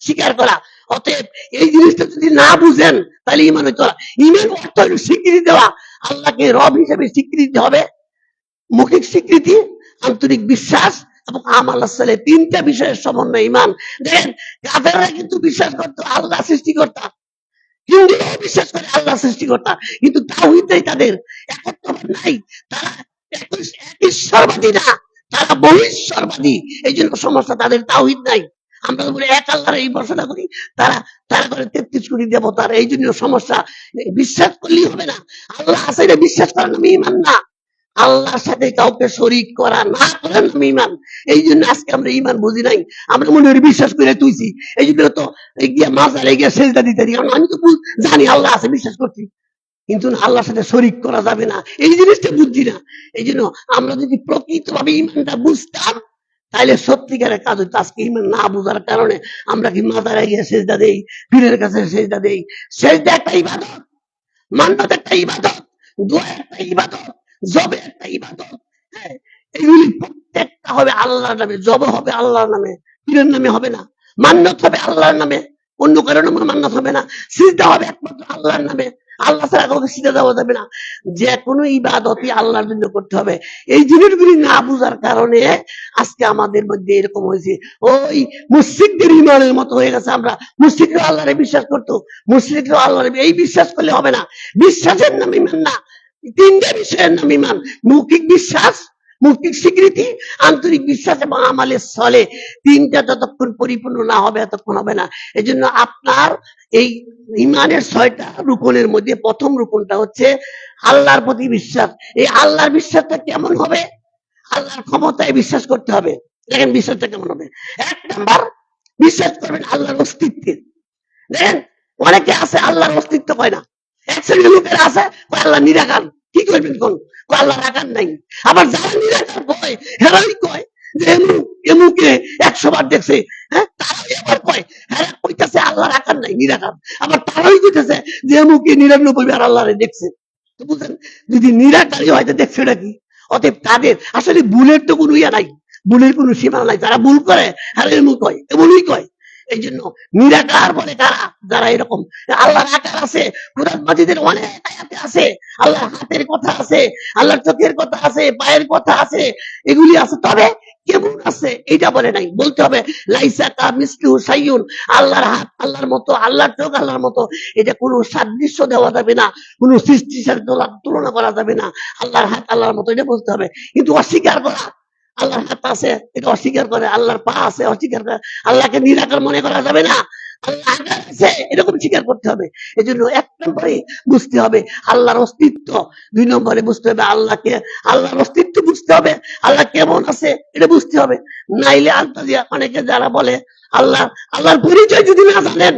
স্বীকার করা। অতএব এই জিনিসটা যদি না বুঝেন তাহলে ঈমান হইতো না। ঈমান অর্থ হলো স্বীকৃতি দেওয়া, আল্লাহকে রব হিসেবে স্বীকৃতি হবে, মৌখিক স্বীকৃতি, আন্তরিক বিশ্বাস এবং আমাল সালে, 3টা বিষয়ের সমন্বয় ঈমান। দেখেন কাফেররা কিন্তু বিশ্বাস করতো আল্লাহ সৃষ্টিকর্তা, হিন্দুরাও বিশ্বাস করে আল্লাহ সৃষ্টিকর্তা, কিন্তু তাওহীদ নাই তাদের, একত্ববাদ নাই, তারা ঈশ্বরবাদী না, তারা বহিঃশ্বরবাদী। এই জন্য সমস্যা, তাদের তাওহীদ নাই। আমরা বলি এক আল্লাহর এই বর্ষনা করি, তারা তারা করে 33 কোটি দেবতার, এই জন্য সমস্যা। বিশ্বাস করলেই হবে না, আল্লাহ আছে এটা বিশ্বাস করার নাম ঈমান না, আল্লাহর সাথে কাউকে শরীক করা না করার নাম ঈমান। এই জন্য আজকে আমরা ঈমান বুঝি নাই, আমরা মনে করি বিশ্বাস করে তুইছি, এই জন্য তো গিয়া মাজারে গিয়া সেজদা দিতে দিই, আমি তো জানি আল্লাহ আছে, বিশ্বাস করছি, কিন্তু আল্লাহর সাথে শরীক করা যাবে না, এই জিনিসটা বুঝছি না। এই জন্য আমরা যদি প্রকৃতভাবে ঈমানটা বুঝতাম তাহলে সত্যিকারের কাজ হইতো। আজকে ঈমান না বুঝার কারণে আমরা কি মাজারে গিয়ে সেজদা দেই, পীরের কাছে সেজদা দেই। সেজদা একটা ইবাদত, মান্নত একটা ইবাদত, দোয়া একটা ইবাদত, জবে একটা ইবাদত। হ্যাঁ, এগুলি প্রত্যেকটা হবে আল্লাহর নামে, জব হবে আল্লাহর নামে, পীরের নামে হবে না। মান্নত হবে আল্লাহর নামে, অন্য কারো নামে মান্নত হবে না। সিজদা হবে একমাত্র আল্লাহর নামে, আল্লাহ ছাড়া কাউকে সিজদা দেওয়া যাবে না। যে কোনো ইবাদতই আল্লাহর জন্য করতে হবে। এই জিনিসগুলি না বুঝার কারণে আজকে আমাদের মধ্যে এরকম হয়েছে, ওই মুশরিকদের ঈমানের মতো হয়ে গেছে। আমরা মুশরিকরা আল্লাহরে বিশ্বাস করতো, মুশরিকরা আল্লাহরে, এই বিশ্বাস করলে হবে না, বিশ্বাসের নাম ঈমান না। 3টা বিষয়ের নাম ঈমান, মৌখিক বিশ্বাস, মৌখিক স্বীকৃতি, আন্তরিক বিশ্বাস এবং আমালের ছলে, তিনটা যতক্ষণ পরিপূর্ণ না হবে এতক্ষণ হবে না। এজন্য আপনার এই ইমানের 6টা রুকনের মধ্যে প্রথম রুকনটা হচ্ছে আল্লাহর প্রতি বিশ্বাস। এই আল্লাহর বিশ্বাসটা কেমন হবে? আল্লাহর ক্ষমতায় বিশ্বাস করতে হবে। দেখেন বিশ্বাসটা কেমন হবে। 1 নাম্বার, বিশ্বাস করবেন আল্লাহর অস্তিত্বে। দেখেন অনেকে আছে আল্লাহর অস্তিত্ব কয় না। এক শ্রেণীর লোকের আছে কয় আল্লাহ নিরাকার। কি করবেন কোন? কয় আল্লাহর আকার নাই। আবার যারা নিরাকার কয় হেরাই কয় যে এমুকে 100 বার দেখছে, হ্যাঁ, তারাই আবার কয় হ্যাঁ কইতাছে আল্লাহর আকার নাই, নিরাকার। আবার তারাই কইতাছে যে এমুকে 99 বার আল্লাহরে দেখছে। তো বুঝেন, যদি নিরাকারই হয় তো দেখছে এটা কি? অতএব তাদের আসলে ভুলের তো কোনো ইয়া নাই, ভুলের কোনো সীমা নাই। যারা ভুল করে আর এমন কয়, এমনই কয়। এই জন্য নিরাকার বলে কারা? যারা এরকম। আল্লাহর আকার আছে, কুরআন মাজিদের অনেক আয়াতে আছে। আল্লাহর হাতের কথা আছে, আল্লাহর চোখের কথা আছে, পায়ের কথা আছে, এগুলি আছে। তবে কেমন আছে এটা বলে নাই। বলতে হবে লাইসা কামিসলিহু শাইউন, আল্লাহর হাত আল্লাহর মতো, আল্লাহর চোখ আল্লাহর মতো। এটা কোনো সাদৃশ্য দেওয়া যাবে না, কোনো সৃষ্টির সাথে তুলনা করা যাবে না। আল্লাহর হাত আল্লাহর মতো এটা বলতে হবে। কিন্তু অস্বীকার করা, আল্লাহর হাত আছে এটা অস্বীকার করে, আল্লাহর পা আছে অস্বীকার করে, আল্লাহকে নিরাকার মনে করা যাবে না। আল্লাহ আকার আছে এরকম স্বীকার করতে হবে। এই জন্য 1 নম্বরে বুঝতে হবে আল্লাহর অস্তিত্ব, 2 নম্বরে বুঝতে হবে আল্লাহকে, আল্লাহর অস্তিত্ব বুঝতে হবে, আল্লাহ কেমন আছে এটা বুঝতে হবে। নাইলে আলতাজিয়া অনেকে যারা বলে আল্লাহ, আল্লাহর পরিচয় যদি না জানেন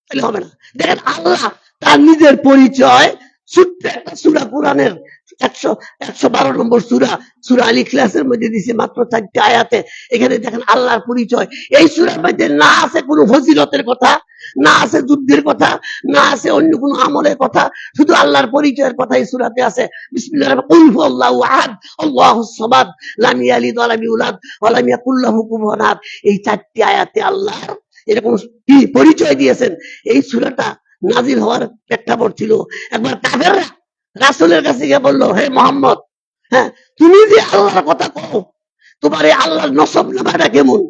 তাহলে হবে না। দেখেন আল্লাহ তার নিজের পরিচয় ছোট্ট একটা সূরা, কোরআনের 112 নম্বর সূরা, সূরা আল ইখলাসের মধ্যে দিয়েছে মাত্র 4টি আয়াতে। এখানে দেখেন আল্লাহর পরিচয়। এই সূরার মধ্যে না আছে কোনো ফজিলতের কথা, না আছে যুদ্ধের কথা, না আছে অন্য কোনো আমলের কথা, শুধু আল্লাহর পরিচয়ের কথা এই সূরাতে আছে। বিসমিল্লাহির রহমানির রহিম, কুল হুয়াল্লাহু আহাদ আল্লাহুস সামাদ লাম ইয়ালিদ ওয়া লাম ইউলাদ ওয়া লাম ইয়াকুল লাহু কুফুয়ান আহাদ। এই 4টি আয়াতে আল্লাহর এরকম কি পরিচয় দিয়েছেন। এই সূরাটা নাজিল হওয়ার প্রেক্ষাপট ছিল, একবার কাফেররা রাসূলের কাছে গিয়ে বলল, হে মোহাম্মদ, হ্যাঁ, তুমি যে আল্লাহর কথা কও, তোমার এই আল্লাহর নসব নামাটা কেমন?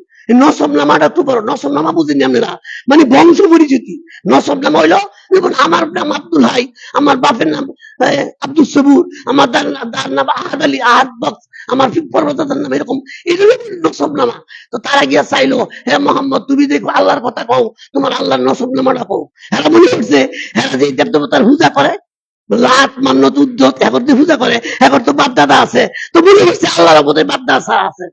নসব নামাটা তো বড়, নসব নামা বুঝেনি আপনারা? মানে বংশ পরিচিতি। নসব নামা হইলো যেমন আমার নাম আব্দুল হাই, আমার বাপের নাম আব্দুল সবুর, আমার দার নাম আহাদ আলী, আহাদ বক্স, আমার পর্বতার নাম এরকম, এগুলো নসব নামা। তো তারা গিয়া চাইলো, হে মোহাম্মদ, তুমি দেখো আল্লাহর কথা কও, তোমার আল্লাহর নসব নামাটা কও। হ্যাঁ মনে করছে হ্যাঁ যে দেব দেবতার পূজা করে, লাত মান্যত উদ্ধত এখন তো পূজা করে, এখন তো বাপ দাদা আছে, তো মনে করছে আল্লাহর বোধ বাপ দাদা আছে।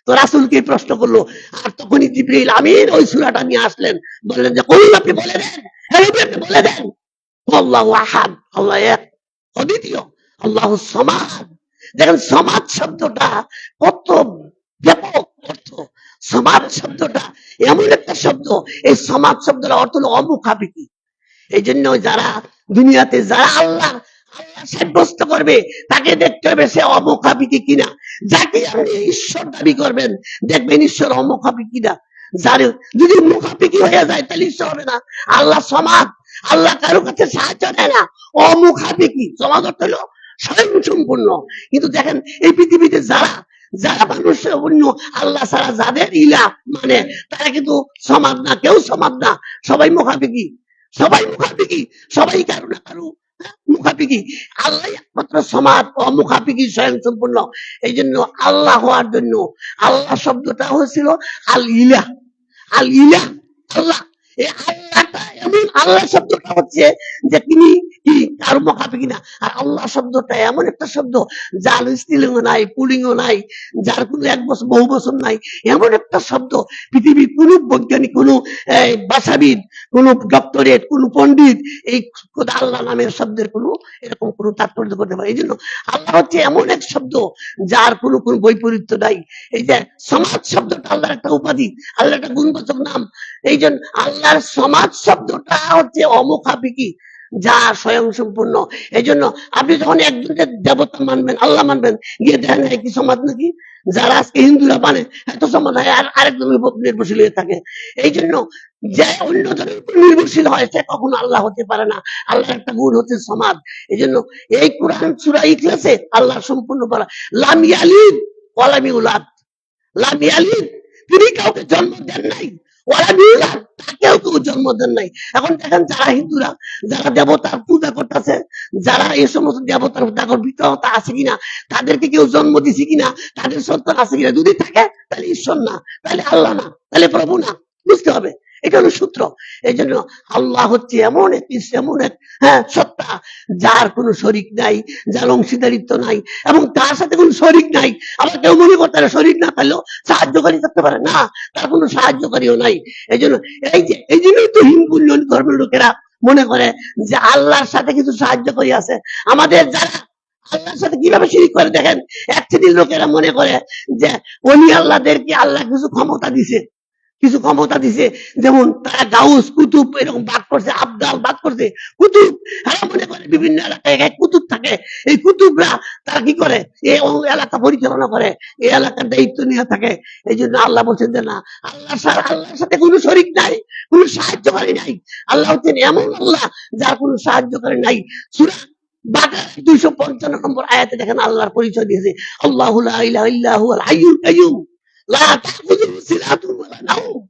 তো রাসূলকে প্রশ্ন করলো, আর তখনই জিবরিল আমিন ওই সূরাটা নিয়ে আসলেন, বললেন যে কই আপনি বলে দেন, হ্যাঁ আপনি বলে দেন আল্লাহু আহাদ, আল্লাহ এক, অদ্বিতীয়, আল্লাহুস সামাদ। দেখেন সমাজ শব্দটা কত ব্যাপক অর্থ। সমাজ শব্দটা এমন একটা শব্দ, এই সমাজ শব্দটা অর্থ হলো অমুখাপেক্ষী। এই জন্য যারা দুনিয়াতে যারা আল্লাহ আল্লাহ সাব্যস্ত করবে তাকে দেখতে হবে সে অমুখাপেক্ষী কিনা। যাকে আপনি ঈশ্বর দাবি করবেন দেখবেন ঈশ্বর অমুখাপেক্ষী কিনা। যার যদি মুখাপেক্ষী হয়ে যায় তাহলে ঈশ্বর হবে না। আল্লাহ সমাজ, আল্লাহ কারো কাছে সাহায্য নেয় না, অমুখাপেক্ষী। সমাজ অর্থ হলো স্বয়ং সম্পূর্ণ। কিন্তু দেখেন এই পৃথিবীতে যারা যারা মানুষ অন্য আল্লাহ ছাড়া যাদের ইলা মানে তারা কিন্তু সমাজ না, কেউ সমাজ না, সবাই মুখাপেক্ষী, সবাই মুখাপেক্ষী, সবাই কারো না কারো মুখাপেক্ষী। আল্লাহ একমাত্র সমাজ, অমুখাপেক্ষী, স্বয়ং সম্পূর্ণ। এই জন্য আল্লাহ হওয়ার জন্য আল্লাহ শব্দটা হয়েছিল আল ইলাহ, আল ইলাহ, আল্লাহ। এই আল্লাহটা এমন, আল্লাহ শব্দটা হচ্ছে যে তিনি কি কারো মুখাপেক্ষী না। আর আল্লাহ শব্দটা এমন একটা শব্দ যার স্ত্রীলিঙ্গ নাই, পুলিঙ্গ নাই, যার কোনো এক বছর বহু বছর নাই, এমন একটা শব্দ পৃথিবীর কোন বৈজ্ঞানিক, কোন ভাষাবিদ, কোন ডক্টরেট, কোন পণ্ডিত এই আল্লাহ নামের শব্দের কোন এরকম কোন তাৎপর্য করতে পারে। এই জন্য আল্লাহ হচ্ছে এমন এক শব্দ যার কোন কোন বৈপরীত্য নাই। এই যে সমাজ শব্দটা আল্লাহর একটা উপাধি, আল্লাহর একটা গুণবাচক নাম। এই জন্য আল্লাহর সমাজ শব্দটা হচ্ছে অমুখাপেক্ষী, যা স্বয়ং সম্পূর্ণ। এই জন্য আপনি যখন একজনের দেবতা মানবেন, আল্লাহ মানবেন, গিয়ে দেখেন কি সমাজ নাকি? যারা আজকে হিন্দুরা মানে এত সমাজ হয় আর আরেকজনের উপর নির্ভরশীল হয়ে থাকে। এই জন্য যে অন্য জনের উপর নির্ভরশীল হয় সে কখনো আল্লাহ হতে পারে না। আল্লাহর একটা গুণ হচ্ছে সমাজ। এই জন্য এই কোরআন সূরা ইখলাসে আল্লাহ সম্পূর্ণ বলা, লাম ইয়ালিদ ওয়া লাম ইউলাদ, লাম ইয়ালিদ, তিনি কাউকে জন্ম দেন নাই, ওরা নিউলার, তাকেও কেউ জন্ম দেন নাই। এখন দেখেন যারা হিন্দুরা যারা দেবতার পূজা করতেছে, যারা এই সমস্ত দেবতার তাদের বিগ্রহতা আছে কিনা, তাদেরকে কেউ জন্ম দিছে কিনা, তাদের সন্তান আছে কিনা, যদি থাকে তাহলে ঈশ্বর না, তাহলে আল্লাহ না, তাহলে প্রভু না, বুঝতে হবে। এটা হলো সূত্র। এই জন্য আল্লাহ হচ্ছে এমন এক সত্তা, যার কোনো শরিক নাই, যার অংশীদারিত্ব নাই, এবং তার সাথে কোনো শরিক নাই। আবার কেউ মনে করতে পারে শরিক না পারলেও সাহায্যকারী থাকতে পারে না, তার কোনো সাহায্যকারীও নাই। এই জন্য এই জন্যই তো হিন্দু ধর্মের লোকেরা মনে করে যে আল্লাহর সাথে কিছু সাহায্যকারী আছে। আমাদের যারা আল্লাহর সাথে কিভাবে শিরিক করে দেখেন, এক শ্রেণীর লোকেরা মনে করে যে অলি আল্লাহদেরকে আল্লাহ কিছু ক্ষমতা দিছে, যেমন তারা গাউস কুতুব এরকম ভাগ করছে, আবদাল ভাগ করছে, কুতুব তারা মনে করে বিভিন্ন এলাকায় এক কুতুব থাকে, এই কুতুবরা তারা কি করে এই এলাকা পরিচালনা করে, এই এলাকার দায়িত্ব নিয়ে থাকে। এই জন্য আল্লাহ বলছেন যে না, আল্লাহর সাথে কোনো শরিক নাই, কোনো সাহায্যকারী নাই। আল্লাহ হচ্ছেন এমন আল্লাহ যার কোনো সাহায্যকারী নাই। সূরা বাকারা 255 নম্বর আয়াতে দেখেন আল্লাহর পরিচয় দিয়েছে, আল্লাহু লা ইলাহা ইল্লা হুয়াল হাইয়ুল কাইয়ুম লা তাখুযুহু সিনাতুন ওয়ালা নাওম।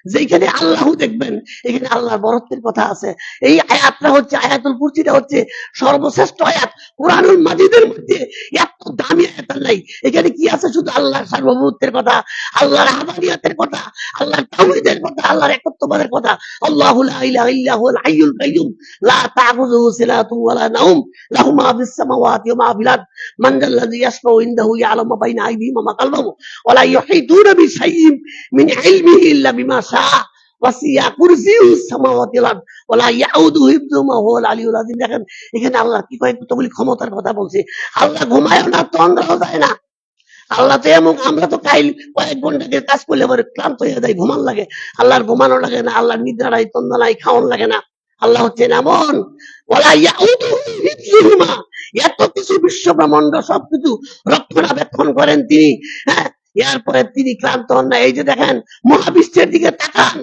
যেখানে আল্লাহ দেখবেন এখানে আল্লাহর বরত্বের কথা আছে। এই আয়াতটা হচ্ছে আয়াতুল কুরসিটা হচ্ছে সর্বশ্রেষ্ঠ আয়াত কোরআনুল মাজিদের মধ্যে। এত দামি আয়াত নাই, এখানে কি আছে? শুধু আল্লাহর সার্বভৌমত্বের কথা, আল্লাহর আহাদানিয়াতের কথা, আল্লাহর তাওহীদের কথা, আল্লাহর একত্ববাদের কথা। আল্লাহু লা ইলাহা ইল্লা হুয়াল হাইয়ুল কাইয়ুম লা তাখুযুহু সিনাতুন ওয়ালা নাওম লাহু মা ফিস সামাওয়াতি ওয়া মা ফিল আরদ মান যাল্লাযী ইয়াশফাউ ইনদাহু ইয়ালামু মা বাইনা আইদিহিম ওয়া মা খালফাহুম ওয়া লা ইউহীতুনা বিশাইইন মিন ইলমিহি ইল্লা বিমা শাআ ওয়াসিয়া কুরসিয়ুস সামাওয়াতি ওয়াল আরদ ওয়া লা ইয়াউদুহু হিফযুহুমা ওয়া হুয়াল আলিয়্যুল আযীম। দেখেন এখানে আল্লাহ কি কতগুলি ক্ষমতার কথা বলছে। আল্লাহ ঘুমায়ও না, তন্দ্রাও যায় না। আল্লাহ তো এমন, আমরা তো কয়েক ঘন্টা কাজ করলে পরে ক্লান্ত হয়ে যায়, ঘুমান লাগে। আল্লাহর ঘুমানো লাগে না, আল্লাহর নিদ্রা নাই, তন্দ্রা নাই, খাওয়ান লাগে না। আল্লাহ হচ্ছেন এমন, ওয়ালা ইয়াউদুহু হিফযুহুমা, এত কিছু বিশ্ব ব্রহ্মাণ্ড সবকিছু রক্ষণাবেক্ষণ করেন তিনি। এরপরে তিনি ক্লান্ত হন না। এই যে দেখেন মহাবিশ্বের দিকে তাকান,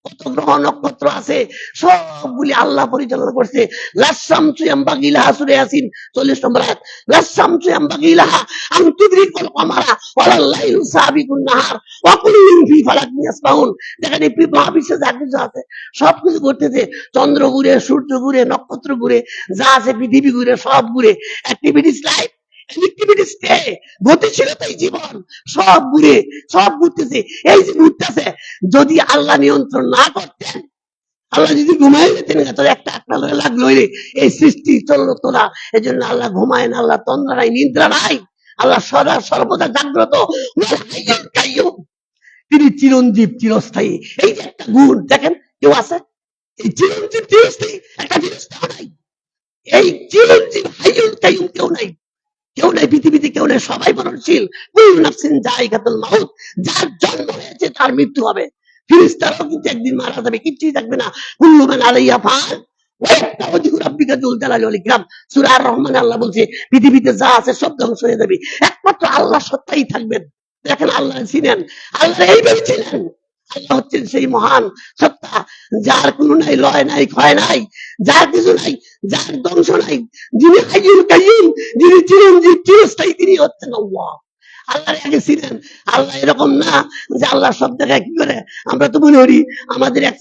কত গ্রহ নক্ষত্র আছে, সবগুলি আল্লাহ পরিচালনা করছে। লাশামসু ইয়ামবাগি লাহা, সূরা ইয়াসিন 40 নম্বর আয়াত, লাশামসু ইয়ামবাগি লাহা আন তুদরিকাল কমারা ওয়ালাল লাইলু সাবিকুন নাহার ওয়া কুল্লুন ফি ফালাকিন ইয়াসবাহুন। দেখেন এই মহাবিশ্বে যা কিছু আছে সবকিছু ঘটতেছে, চন্দ্র ঘুরে, সূর্য ঘুরে, নক্ষত্র ঘুরে, যা আছে পৃথিবী ঘুরে, সব ঘুরে। অ্যাক্টিভিটিস লাইফ, গতিশীলতাই জীবন, সব ঘুরতেছে। এই যে ঘুরতেছে, যদি আল্লাহ নিয়ন্ত্রণ না করতেন, আল্লাহ যদি ঘুমাই যেতেন তোর একটা লাগলো এই সৃষ্টি চললো তোরা। এই জন্য আল্লাহ ঘুমায় না, আল্লাহ তন্দ্রা নাই, নিদ্রা নাই, আল্লাহ সদা সর্বদা জাগ্রত, তিনি চিরঞ্জীব, চিরস্থায়ী। এই যে একটা গুণ দেখেন, কেউ আছে এই চিরঞ্জীব চিরস্থায়ী? একটা জিনিসটাও নাই। এই চিরঞ্জীব হাইয়ুল কাইয়ুম কেউ নাই, কেউ নাই পৃথিবীতে, কেউ নাই, সবাই মরণশীল। কুল্লু নাফসিন যায়িকাতুল মাউত, যার জন্ম হয়েছে তার মৃত্যু হবে। ফেরেশতারাও কিন্তু একদিন মারা যাবে, কিচ্ছুই থাকবে না। কুল্লু মান আলাইহা ফান ওয়া ইয়াবকা ওয়াজহু রাব্বিকা যুল জালালি ওয়াল ইকরাম। সূরা আর রহমানে আল্লাহ বলছে পৃথিবীতে যা আছে সব ধ্বংস হয়ে যাবে, একমাত্র আল্লাহ সত্তাই থাকবেন। দেখেন আল্লাহ ছিলেন, আল্লাহ এইভাবে ছিলেন। আল্লাহ হচ্ছেন সেই মহান সত্তা, যার কোনো নাই, লয় নাই, ক্ষয় নাই, যার কিছু নাই, যার ধ্বংস নাই, যিনি হাইয়ুল কাইয়ুম, যিনি চিরঞ্জীব, চিরস্থায়ী, তিনি হচ্ছেন আল্লাহ। আল্লাহর আগে ছিলেন। আল্লাহ এরকম না যে আল্লাহ সব জায়গায় কি করে। আমরা তো মনে করি আমাদের এক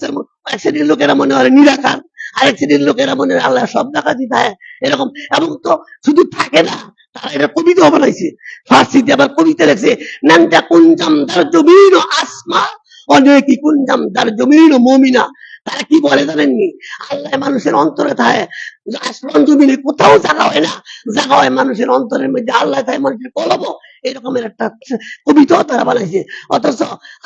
শ্রেণীর লোকেরা মনে হয় নিরাকার, আরেক শ্রেণীর লোকেরা মনে হয় আল্লাহ সব জায়গায় থাকে এরকম। এবং তো শুধু থাকে না, তারা এটা কবিতাও বানাইছে, ফার্সিতে আবার কবিতা লেখছে, নান্দা কুঞ্জাম দার জমিন আসমা অনেকই কুঞ্জাম দার জমিন মমিনা। তারা কি বলে জানেননি? আল্লাহ মানুষের অন্তরে থাকে, আসমান জমিনে কোথাও জায়গা হয় না, জায়গা হয় মানুষের অন্তরের মধ্যে। আল্লাহ তাই মানুষের কলব, এরকমের একটা কবিতাও তারা বানাইছে। অথচ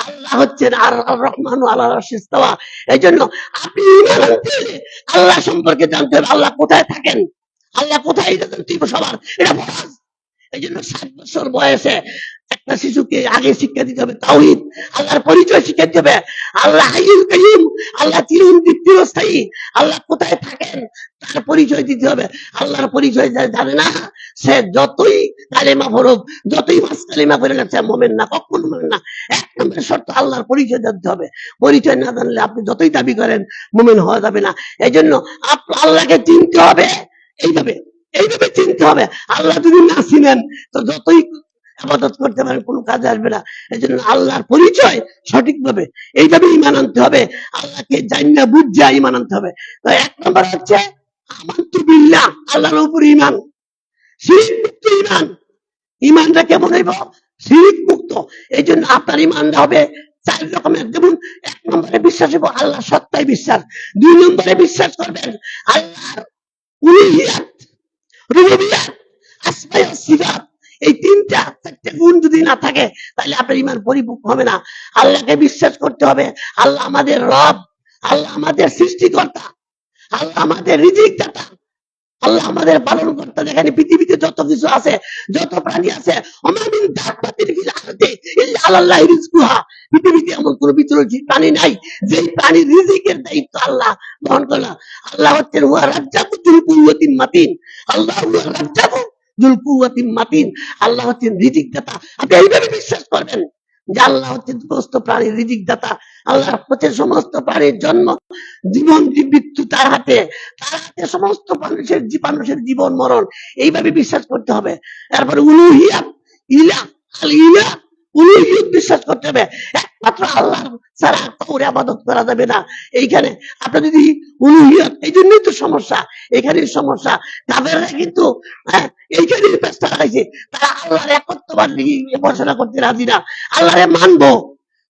আল্লাহ হচ্ছেন আর রহমান আল্লাহ ইস্তাওয়া। এই জন্য আপনি আল্লাহ সম্পর্কে জানতে হবে, আল্লাহ কোথায় থাকেন, আল্লাহ কোথায় সবার এটা ফরজ। এই জন্য 7 বছর বয়সে একটা শিশুকে আগে শিক্ষা দিতে হবে তাওহীদ, আল্লাহর পরিচয় শিক্ষা দিতে হবে। আল্লাহ হাইয়ুল কাইয়ুম, আল্লাহ চিরঞ্জীব, চিরস্থায়ী, আল্লাহ কোথায় থাকেন তার পরিচয় দিতে হবে। আল্লাহর পরিচয় জানে না, সে যতই কালেমা পড়ুক, যতই মাস কালেমা পড়ে গেছে, মুমিন না, কখনো মুমিন না। এক নম্বর শর্ত আল্লাহর পরিচয় জানতে হবে। পরিচয় না জানলে আপনি যতই দাবি করেন মুমিন হওয়া যাবে না। এই জন্য আল্লাহকে চিনতে হবে, এইভাবে চিনতে হবে। আল্লাহ যদি না চিনেন তো যতই ইবাদত করতে পারেন, কোনো কাজে আসবে না। এই জন্য আল্লাহর পরিচয় সঠিকভাবে এইভাবে ইমান আনতে হবে, আল্লাহকে জান্না বুঝা ইমান আনতে হবে। তো এক নম্বর হচ্ছে আমানতু বিল্লাহ, আল্লাহর উপর ইমান, শিরক মুক্ত ইমান। ইমানটা কেমন হইব? শিরক মুক্ত। এই জন্য আপনার ইমানটা হবে 4 রকমের। যেমন 1 নম্বরে বিশ্বাস হইব আল্লাহ সত্তায় বিশ্বাস, 2 নম্বরে বিশ্বাস করবেন আল্লাহর উলুহিয়াত, রুবুবিয়াত, আসমা ওয়া সিফাত। এই 4টে গুণ যদি না থাকে তাহলে আপনার ইমান পরিপূর্ণ হবে না। আল্লাহকে বিশ্বাস করতে হবে, আল্লাহ আমাদের রব, আল্লাহ আমাদের সৃষ্টিকর্তা, আল্লাহ আমাদের রিজিক দাতা, আল্লাহ আমাদের পালন করতে। দেখেন পৃথিবীতে যত কিছু আছে, যত প্রাণী আছে, অমামিন দাব্বাতিন ফিল আরদি ইল্লা আলাল্লাহি রিজকুহা, পৃথিবীতে এমন কোন বিচরণশীল প্রাণী নাই যে প্রাণীর রিজিকের দায়িত্ব আল্লাহ বহন করে। আল্লাহ হচ্ছেন হুয়া রাজ্জাকু যুল কুওয়াতিন মাতিন, আল্লাহ হুয়া রাজ্জাকু যুল কুওয়াতিন মাতিন, আল্লাহ হচ্ছেন রিজিক দাতা। আপনি এইভাবে বিশ্বাস করবেন যে আল্লাহ হচ্ছেন সমস্ত প্রাণীর রিজিক দাতা, আল্লাহ হচ্ছেন সমস্ত প্রাণীর জন্ম, জীবন মৃত্যু তার হাতে, তার হাতে সমস্ত মানুষের জীবন মরণ, এইভাবে বিশ্বাস করতে হবে। তারপরে উলুহিয়াত, ইলাহ, আল ইলাহ, উলুহিয়ত বিশ্বাস করতে হবে, একমাত্র আল্লাহ ছাড়া কাউরে ইবাদত করা যাবে না। এইখানে আপনার যদি উলুহিয়ত, এই জন্যই তো সমস্যা, এখানেই সমস্যা। কাফেররা কিন্তু এইখানেই ব্যস্ত লাগাইছে, তারা আল্লাহর একত্ববাদ নিয়ে ঘোষণা করতে রাজি না। আল্লাহরে মানবো,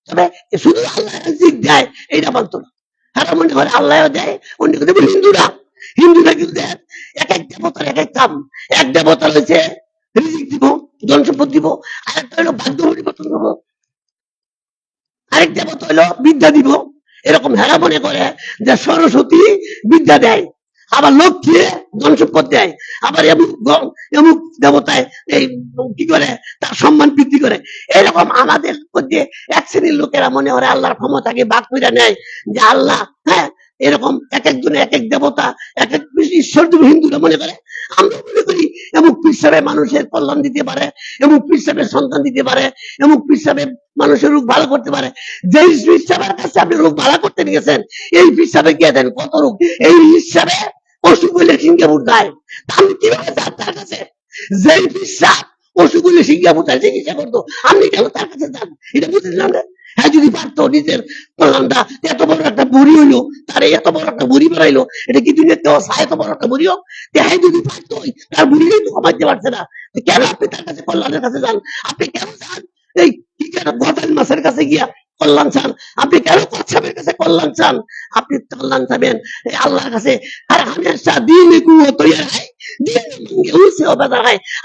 তবে শুধু আল্লাহ রিজিক দেয় এইটা মানতো না। তারা মনে করে আল্লাহ দেয়, অন্য কথা। হিন্দুরা কিন্তু দেয় এক এক দেবতার এক এক কাম। এক দেবতা হয়েছে রিজিক দিব, ধন সম্পদ দিব, আরেকটা হলো ভাগ্য পরিবর্তন করবো, আরেক দেবতা হলো বিদ্যা দিব। এরকম হেরা মনে করে যে সরস্বতী বিদ্যা দেয়, আবার লক্ষ্মী ধন সম্পদ দেয়, আবার এমুক দেবতায় এই কি করে তার সম্মান বৃদ্ধি করে। এরকম আমাদের মধ্যে এক শ্রেণীর লোকেরা মনে করে আল্লাহর ক্ষমতাকে ভাগ করে নেয়, যে আল্লাহ এরকম এক একজনে এক এক দেবতা, এক এক ঈশ্বর। হিন্দুরা মনে করে, আমরা মনে করি এমুক পীর সাহেব মানুষের কল্যাণ দিতে পারে, এমুক পীর সাহেবের সন্তান দিতে পারে, এমুক পীর সাহেব মানুষের রোগ ভালো করতে পারে। যেই পীর সাহেবের কাছে আপনি রোগ ভালো করতে নিয়েছেন, এই পীর সাহেব গিয়ে দেন কত রোগ। এই হিসাবে অসুখ হইলে সিঙ্গাপুর যায়, আমি কিভাবে যান তার কাছে? যেই পীর সাহেব অসুখ হইলে সিঙ্গাপুর যায় চিকিৎসা করতো, আপনি কেন তার কাছে যান? এটা বুঝেছিলাম না। হ্যাঁ, যদি পারতো নিজের কল্যাণটা, এত বড় একটা বুড়ি হইলো, তার এত বড় একটা বুড়ি বাড়াইলো, এটা কি দুনিয়াতে এত বড় একটা বুড়ি হোক? হ্যাঁ, যদি পারতো, তার বুড়িটাই তো কমাইতে পারছে না, কেন আপনি তার কাছে কল্যাণের কাছে যান? আপনি কেন যান এই কি কেন গজাল মাছের কাছে গিয়া কল্যাণ চান? আপনি কেন কচ্ছপের কাছে কল্যাণ চান? আপনি কল্যাণ চাবেন আল্লাহর কাছে। আর হামেশা দিন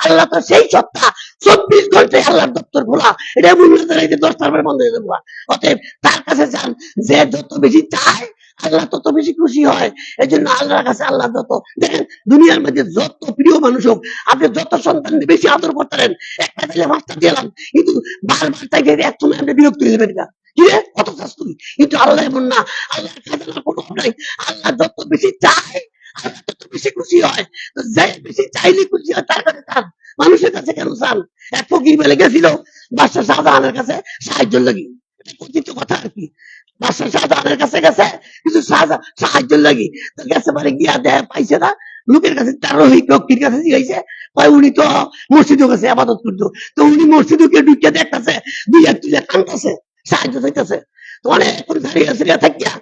আল্লাহ তো সেই সত্তা, 24 ঘন্টায় আল্লাহর দপ্তর খোলা, এটা এমন না যে 10টার পরে বন্ধ হয়ে যাবো। অতএব তার কাছে যান, যে যত বেশি চায় আল্লাহ তত বেশি খুশি হয়। এই জন্য আল্লাহর কাছে আল্লাহ যত, দেখেন দুনিয়ার মধ্যে যত প্রিয় মানুষ হোক, আপনি যত সন্তান বেশি আদর করতেন, একটা দিলে 5টা দিলাম, কিন্তু বারবার তাই এক সময় আপনি বিরক্ত হয়ে যাবেন না, কি রে কত চাস তুই? কিন্তু আল্লাহ এমন না, আল্লাহর খাজানার কোনো অভাব নাই। আল্লাহ যত বেশি চায় আল্লাহ তত বেশি খুশি হয়। তো যে বেশি চাইলে খুশি হয় তার কাছে চান, মানুষের কাছে কেন চান? এক ফকির বলে গেছিল বাদশাহ শাহজাহানের কাছে সাহায্য লাগি, কথিত কথা আর কি। বাদশাহ শাহজাহানের কাছে গেছে কিছু সাহায্য লাগি, তো গেছে মানে গিয়া দেয় পাইছে না, লোকের কাছে তার রক্ষীর কাছে জিজ্ঞাসা, উনি তো মসজিদের কাছে আবাদত করতো, তো উনি মসজিদে ঢুকে দেখতেছে দুই এক তুলে কানতেছে, সাহায্য চাইতেছে। তো অনেকক্ষণ দাঁড়িয়ে আছে থাকিয়া,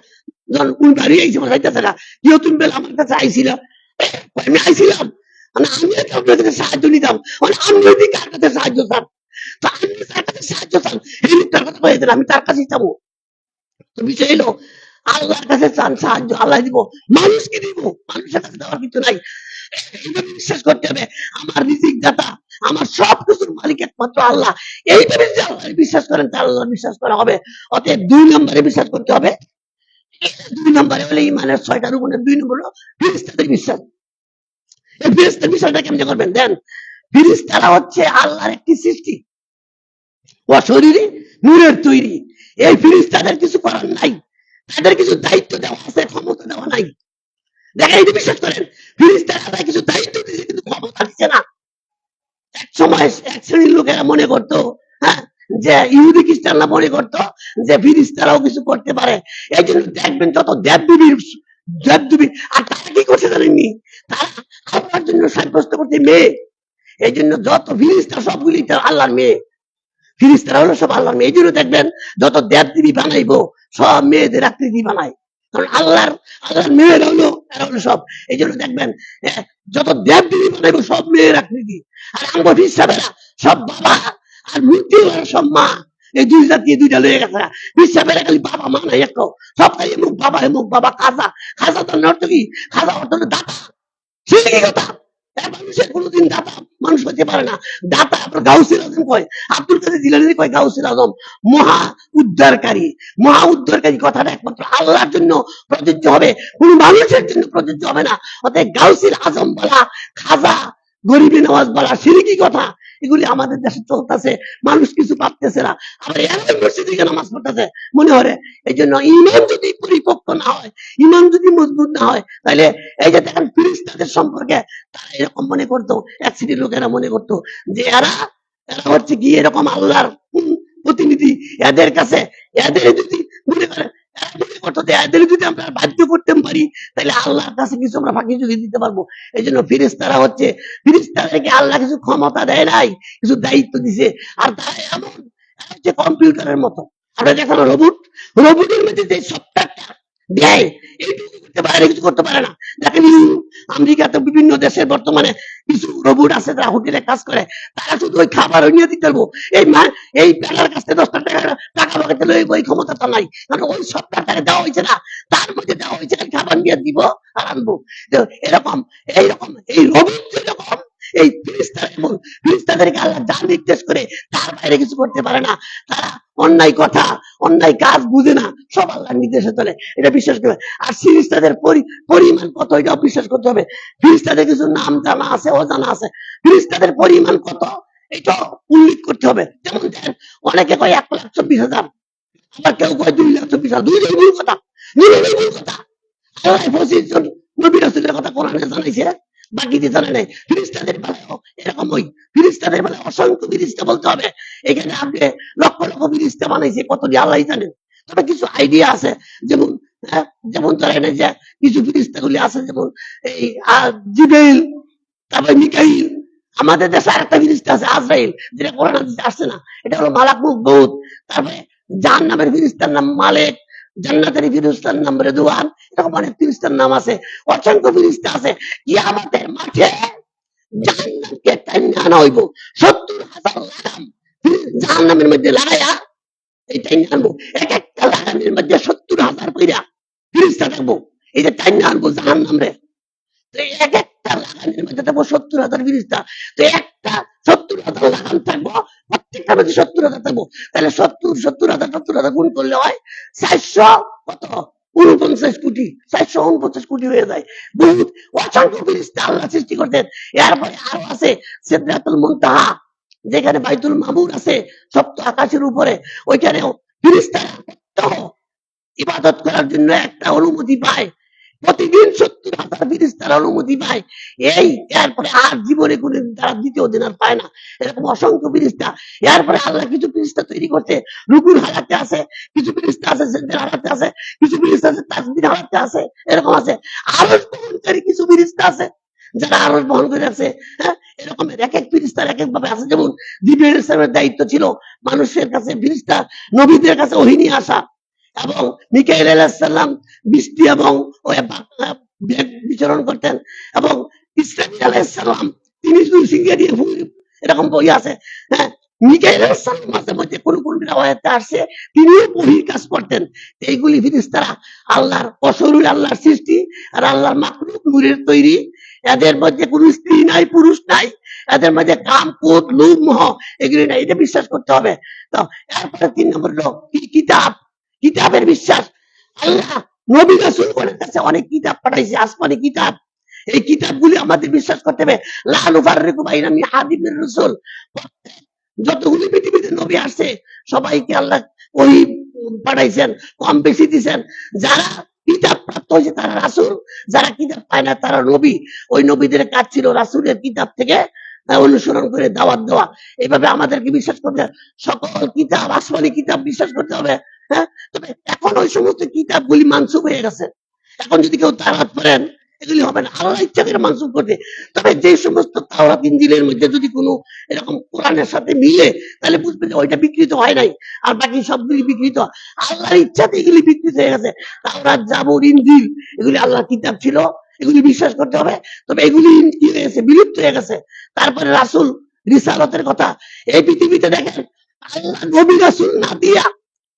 যখন উনি দাঁড়িয়ে আইসে চাইতেছে না, কেউ তুমি বেলা আমার কাছে আইছিল, আমি আইছিলাম, আমি আপনার কাছে সাহায্য নিতাম, আমি যদি কার কাছে সাহায্য চান, তো আমি তার কাছে সাহায্য চান, এই তার কথা বলে আমি তার কাছেই চাবো। তো বিষয় এলো আল্লাহর কাছে চান সাহায্য, আল্লাহ দিব। মানুষকে দিব, মানুষের কাছে দেওয়ার কিছু নাই। এইভাবে বিশ্বাস করতে হবে আমার রিজিক দাতা, আমার সবকিছুর মালিক একমাত্র আল্লাহ। এইভাবে যদি আল্লাহ বিশ্বাস করেন তা আল্লাহ বিশ্বাস করা হবে। অতএব 2 নম্বরে বিশ্বাস করতে হবে। 2 নম্বরে হলে ইমানের 6টা রুকনের 2 নম্বর হলো ফেরেশতাদের বিশ্বাস। এই ফেরেশতাদের বিশ্বাসটা কেমনে করবেন? দেন, ফেরেশতারা হচ্ছে আল্লাহর একটি সৃষ্টি, অশরীরী নূরের তৈরি। এই ফেরেশতাদের কিছু করার নাই, তাদের কিছু দায়িত্ব দেওয়া আছে, ক্ষমতা দেওয়া নাই। দেখেন এটা বিশ্বাস করেন, ফেরেশতারা কিছু দায়িত্ব দিয়েছে কিন্তু ক্ষমতা দিচ্ছে না। এক সময় এক শ্রেণীর লোকেরা মনে করতো, হ্যাঁ, যে ইহুদি খ্রিস্টানরা মনে করতো যে ফেরেশতারাও কিছু করতে পারে। এই জন্য দেখবেন যত দেবদেবী, আর তারা কি করছে জানেননি? তারা আল্লাহর জন্য সাব্যস্ত করতে মেয়ে, এই জন্য যত ফিরিস্তা সবগুলি তো আল্লাহর মেয়ে, ফিরিস্তারা হলো সব আল্লাহর মেয়ে। এই জন্য দেখবেন যত দেব দেবী বানাইবো সব মেয়েদের আকৃতি বানায়, কারণ আল্লাহর মেয়েরা হলো, এরা হলো সব। এই জন্য দেখবেন যত দেব দেবী বানাইবো সব মেয়ের আকৃতি। আর আমার ফিরিস্তারা সব বাবা, আর মূর্তি সব মা। এই দুই জাতি দুইটা লয়ে গেছে, ফিরিস্তারা খালি বাবা মা নাই এক, সব খালি এমুক বাবা খাজা। খাজা তো অর্থ কি? খাজা অর্থ হলো দাতা, সে কি কথা? মানুষের কোনোদিন দাতা মানুষ হতে পারে না। দাতা আপনার গাউসুল আজম কয়, আব্দুল কাদের জিলানী কয় গাউসুল আজম মহা উদ্ধারকারী। মহা উদ্ধারকারী কথাটা একমাত্র আল্লাহর জন্য প্রযোজ্য হবে, কোন মানুষের জন্য প্রযোজ্য হবে না। অতএব গাউসুল আজম বলা, খাজা, গরিবী নওয়াজ বলা শিরকি কথা, এগুলি আমাদের দেশে চলতেছে, মানুষ কিছু পারতেছে না। আবার এমন মসজিদে গিয়ে নামাজ পড়তেছে মনে হয়। এই জন্য ইমান যদি পরিপক্ক না হয়, ইমান যদি মজবুত না হয়, তাহলে এই যে দেখেন ফিরিস্তাদের সম্পর্কে তারা এরকম মনে করতো, এক শ্রেণীর লোকেরা মনে করতো যে এরা এরা হচ্ছে কি এরকম আল্লাহর প্রতিনিধি। এদের কাছে এদের যদি মনে করে, এরা মনে করতো যে এদের যদি আমরা বাধ্য করতে পারি তাহলে আল্লাহর কাছে কিছু আমরা ফাঁকি ঝুঁকি দিতে পারবো। এই জন্য ফিরিস্তারা হচ্ছে, ফিরিস্তাদেরকে আল্লাহ কিছু ক্ষমতা দেয় নাই, কিছু দায়িত্ব দিছে। আর তারা এমন যে কম্পিউটারের মতো। আমরা দেখেন রোবটের মধ্যে যে সফটওয়্যারটা দেয়, এইটুকু করতে পারে, কিছু করতে পারে না। দেখেন আমেরিকাতে বিভিন্ন দেশে বর্তমানে কিছু রোবট আছে যারা হোটেলে কাজ করে, তারা শুধু ওই খাবার নিয়ে দিতে পারবো। এই প্যানার কাছে 10 টাকা টাকা লাগাতে ওই ক্ষমতাটা নাই, কারণ ওই সফটওয়্যারটাকে দেওয়া হয়েছে না, তার মধ্যে দেওয়া হয়েছে খাবার নিয়ে দিব আর আনবো। এরকম এইরকম এই রোবট যেরকম, এই ফিরিস্তাদেরকে আল্লাহ যা নির্দেশ করে তার বাইরে কিছু করতে পারে না। তারা অন্যায় কথা, অন্যায় কাজ বুঝে না, সব আল্লাহর নির্দেশে চলে, এটা বিশ্বাস করে। আর ফিরিস্তাদের পরিমাণ কত, এটাও বিশ্বাস করতে হবে। ফিরিস্তাদের কিছু নাম জানা আছে, অজানা আছে, ফিরিস্তাদের পরিমাণ কত এটা উল্লেখ করতে হবে। যেমন দেখেন অনেকে কয় 1,24,000, আবার কেউ কয় 2,24,000, দুইটাই ভুল কথা, দুইটাই ভুল কথা। আল্লাহ 25 জন নবী রাসূলের কথা কোরআনে জানাইছে, বাকিতে জানে নাই। ফিরিস্তাদের বেলায়ও এরকম, ওই ফিরিস্তাদের বেলায় অসংখ্য ফিরিস্তা বলতে হবে। এখানে আপনি লক্ষ লক্ষ ফিরিস্তা বানাইছে, কতটি আল্লাহ জানেন। তবে কিছু আইডিয়া আছে, যেমন যেমন ধরেন যে কিছু ফিরিস্তা গুলি আছে, যেমন এই জিবরাইল, তারপরে মিকাইল। আমাদের দেশে আরেকটা ফিরিস্তা আছে আজরাইল, যেটা কোরআনে আসছে না, এটা হলো মালাকুল মউত। তারপরে জাহান্নামের ফিরিস্তার নাম মালিক, জান্নাতের ফিরিস্তার নাম রেদওয়ান। এরকম অনেক ফিরিস্তার নাম আছে, অসংখ্য ফিরিস্তা আছে। কিয়ামতের মাঠে জাহান্নামকে টাইনা আনা হইব, 70,000 লাগাম জাহান্নামের মধ্যে লাগাইয়া এই টাইনা আনবো। এক একটা লাগামের মধ্যে 70,000 কইরা ফিরিস্তা থাকবো, এই যে টাইনা আনবো জাহান্নাম রে। এক একটা লাগামের মধ্যে থাকবো 70,000 ফিরিস্তা। তো একটা 70,000 লাগাম থাকবো, প্রত্যেকটার মধ্যে 70,000 থাকবো। তাহলে 70,000 গুণ করলে হয় 400 কত 49 কোটি, 449 কোটি হয়ে যায়। বহুত অসংখ্য ফিরিস্তা আল্লাহ সৃষ্টি করতেন। এরপরে আরো আছে সিদরাতুল মুনতাহা, যেখানে বাইতুল মামুর আছে, সপ্ত আকাশের উপরে। ওইখানেও ফিরিস্তারা ইবাদত করার জন্য একটা অনুমতি পায়, প্রতিদিন 70,000 ফিরিস্তার অনুমতি পায়। এই এরপরে আর জীবনে কোনদিন তারা দ্বিতীয় দিন আর পায় না, এরকম অসংখ্য ফিরিস্তা। এরপরে আল্লাহ কিছু ফিরিস্তা তৈরি করতে, রুকুর হালাতে আছে, কিছু ফিরিস্তা আছে সিজদার হালাতে আছে, কিছু ফিরিস্তা আছে তাসবিহ হালাতে আছে, এরকম আছে। আরশ বহনকারী কিছু ফিরিস্তা আছে, যারা আরশ বহন করে আছে। হ্যাঁ, এরকম এক এক ফিরিস্তার এক এক ভাবে আছে। যেমন জিবরাইল ইসলামের দায়িত্ব ছিল মানুষের কাছে ফিরিস্তা নবীদের কাছে ওহী নিয়ে আসা, এবং মিকাইল আলাইহিস সালাম বৃষ্টি এবং বিচরণ করতেন, এবং ইসরাফিল আলাইহিস সালাম তিনি সিংহে দিয়ে এরকম বই আছে। হ্যাঁ, মিকাইল আলাইহিস সালাম মাঝে মধ্যে কোন কোন রিওয়ায়াতে আসছে তিনিও ওহীর কাজ করতেন। এইগুলি ফেরেশতারা আল্লাহর অশরীর, আল্লাহর সৃষ্টি, আর আল্লাহর মাখলুক, নূরের তৈরি। এদের মধ্যে কোনো স্ত্রী নাই, পুরুষ নাই, এদের মধ্যে কাম, ক্রোধ, লোভ, মোহ এগুলি নাই, এটা বিশ্বাস করতে হবে। তো এরপরে 3 নম্বর হলো কিতাব, কিতাবের বিশ্বাস। আল্লাহ নবী রাসূলের কাছে অনেক কিতাব পাঠাইছে, আসমানি কিতাব। এই কিতাবগুলি আমাদের বিশ্বাস করতে হবে। লা নুফাররিকু বাইনা আহাদিন মির রাসূল। যতগুলি পৃথিবীতে নবী আসছে সবাইকে আল্লাহ ওহী পাঠাইছেন, কম বেশি দিয়েছেন। যারা কিতাব প্রাপ্ত হয়েছে তারা রাসূল, যারা কিতাব পায় না তারা নবী। ওই নবীদের কাজ ছিল রাসূলের কিতাব থেকে অনুসরণ করে দাওয়াত দেওয়া। এইভাবে আমাদেরকে বিশ্বাস করতে হবে। সকল কিতাব, আসমানি কিতাব বিশ্বাস করতে হবে। হ্যাঁ, তবে এখন ওই সমস্ত কিতাবগুলি মানসুখ হয়ে গেছে। এখন যদি কেউ তাওরাত পড়েন, এগুলি হবে না, আল্লাহ ইচ্ছা করে মানসুখ করছে। তবে যে সমস্ত তাওরাত ইনজিলের মধ্যে যদি কোনো এরকম কোরআনের সাথে মিলে, তাহলে বুঝবে যে ওইটা বিকৃত হয় নাই, আর বাকি সবগুলি বিকৃত আল্লাহর ইচ্ছাতে এগুলি বিকৃত হয়ে গেছে। তাওরাত, জাবুর, ইনজিল এগুলি আল্লাহর কিতাব ছিল, এগুলি বিশ্বাস করতে হবে। তবে এগুলি কি হয়ে গেছে, বিলুপ্ত হয়ে গেছে। তারপরে রাসূল রিসালতের কথা, এই পৃথিবীতে দেখেন আল্লাহ নবী রাসূল না দিয়া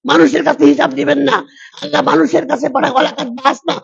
মানুষের কাছে হিসাব দিবেন না। আল্লাহ মানুষের কাছে পাঠায় ওয়ালাকাদ বাসনা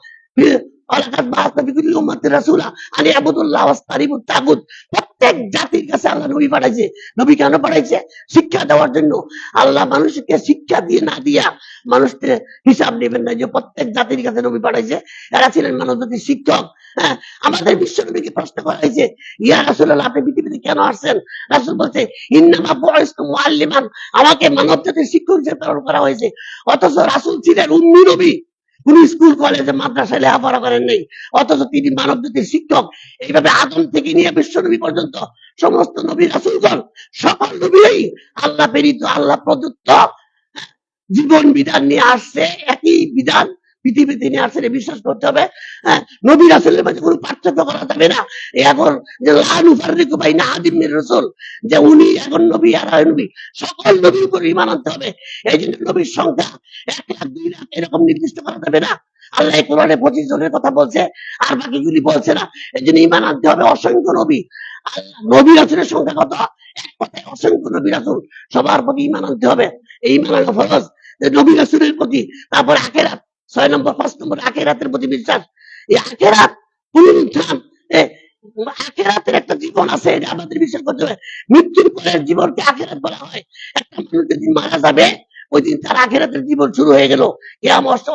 ওয়ালাকাদ বাসনা বিকুল্লি উম্মাতির রাসূলা আন ইয়াবুদুল্লাহ ওয়াসতারিবুত তাগুত। প্রত্যেক জাতির কাছে আল্লাহ নবী পাঠাইছে। নবী কেন পাঠাইছে? শিক্ষা দেওয়ার জন্য। আল্লাহ মানুষকে শিক্ষা দিয়ে না দিয়া মানুষকে হিসাব নেবেন না যে প্রত্যেক জাতির কাছে নবী পাঠাইছে, এরা ছিলেন মানব জাতির শিক্ষক। হ্যাঁ, আমাদের বিশ্ব নবীকে প্রশ্ন করা হয়েছে, ইয়া রাসূলুল্লাহ আপনি পৃথিবীতে কেন আসছেন? রাসূল বলছে, ইন্নামা বুইসতু মুআল্লিমান, আমাকে মানব জাতির শিক্ষক হিসেবে প্রেরণ করা হয়েছে। অথচ রাসূল ছিলেন উম্মি নবী, কোন স্কুল কলেজে মাদ্রাসায় লেখাপড়া করেন নাই, অথচ তিনি মানব জাতির শিক্ষক। এইভাবে আদম থেকে নিয়ে বিশ্ব নবী পর্যন্ত সমস্ত নবী রাসূলগণ সকল নবীই আল্লাহ প্রেরিত, আল্লাহ প্রদত্ত জীবন বিধান নিয়ে আসছে। একই বিধান পৃথিবীতে নিয়ে আসছে, বিশ্বাস করতে হবে। হ্যাঁ, নবী রাসূলের মাঝে কোনো পার্থক্য করা যাবে না। এখন যে লা নুফাররিকু বাইনা আহাদিম মির রাসূল, যে উনি এখন নবী আর হয় নবী, সকল নবীর উপর ঈমান আনতে হবে। এই জন্য নবীর সংখ্যা 1 লাখ 2 লাখ এরকম নির্দিষ্ট করা যাবে না। আল্লাহ কোরআনে 25 জনের কথা বলছে, আর বাকিগুলি বলছে না। এই জন্য ঈমান আনতে হবে অসংখ্য নবী। আল্লাহ নবী রাসূলের সংখ্যা কত? এক কথায় অসংখ্য নবী রাসূল, সবার প্রতি ঈমান আনতে হবে। এই ঈমান আনা ফরজ। নবী রাসূলের প্রতি, তারপর আখিরাত 6 নম্বর, 5 নম্বর আখিরাতের প্রতি বিশ্বাস। এই আখিরাত পুনরুত্থান, আখিরাতের একটা জীবন আছে, এটা আমাদের বিশ্বাস করতে হবে। মৃত্যুর পরের জীবনকে আখিরাত বলা হয়। একটা মানুষ যেদিন মারা যাবে ওই দিন তার আখিরাতের জীবন শুরু হয়ে গেল। কিয়ামত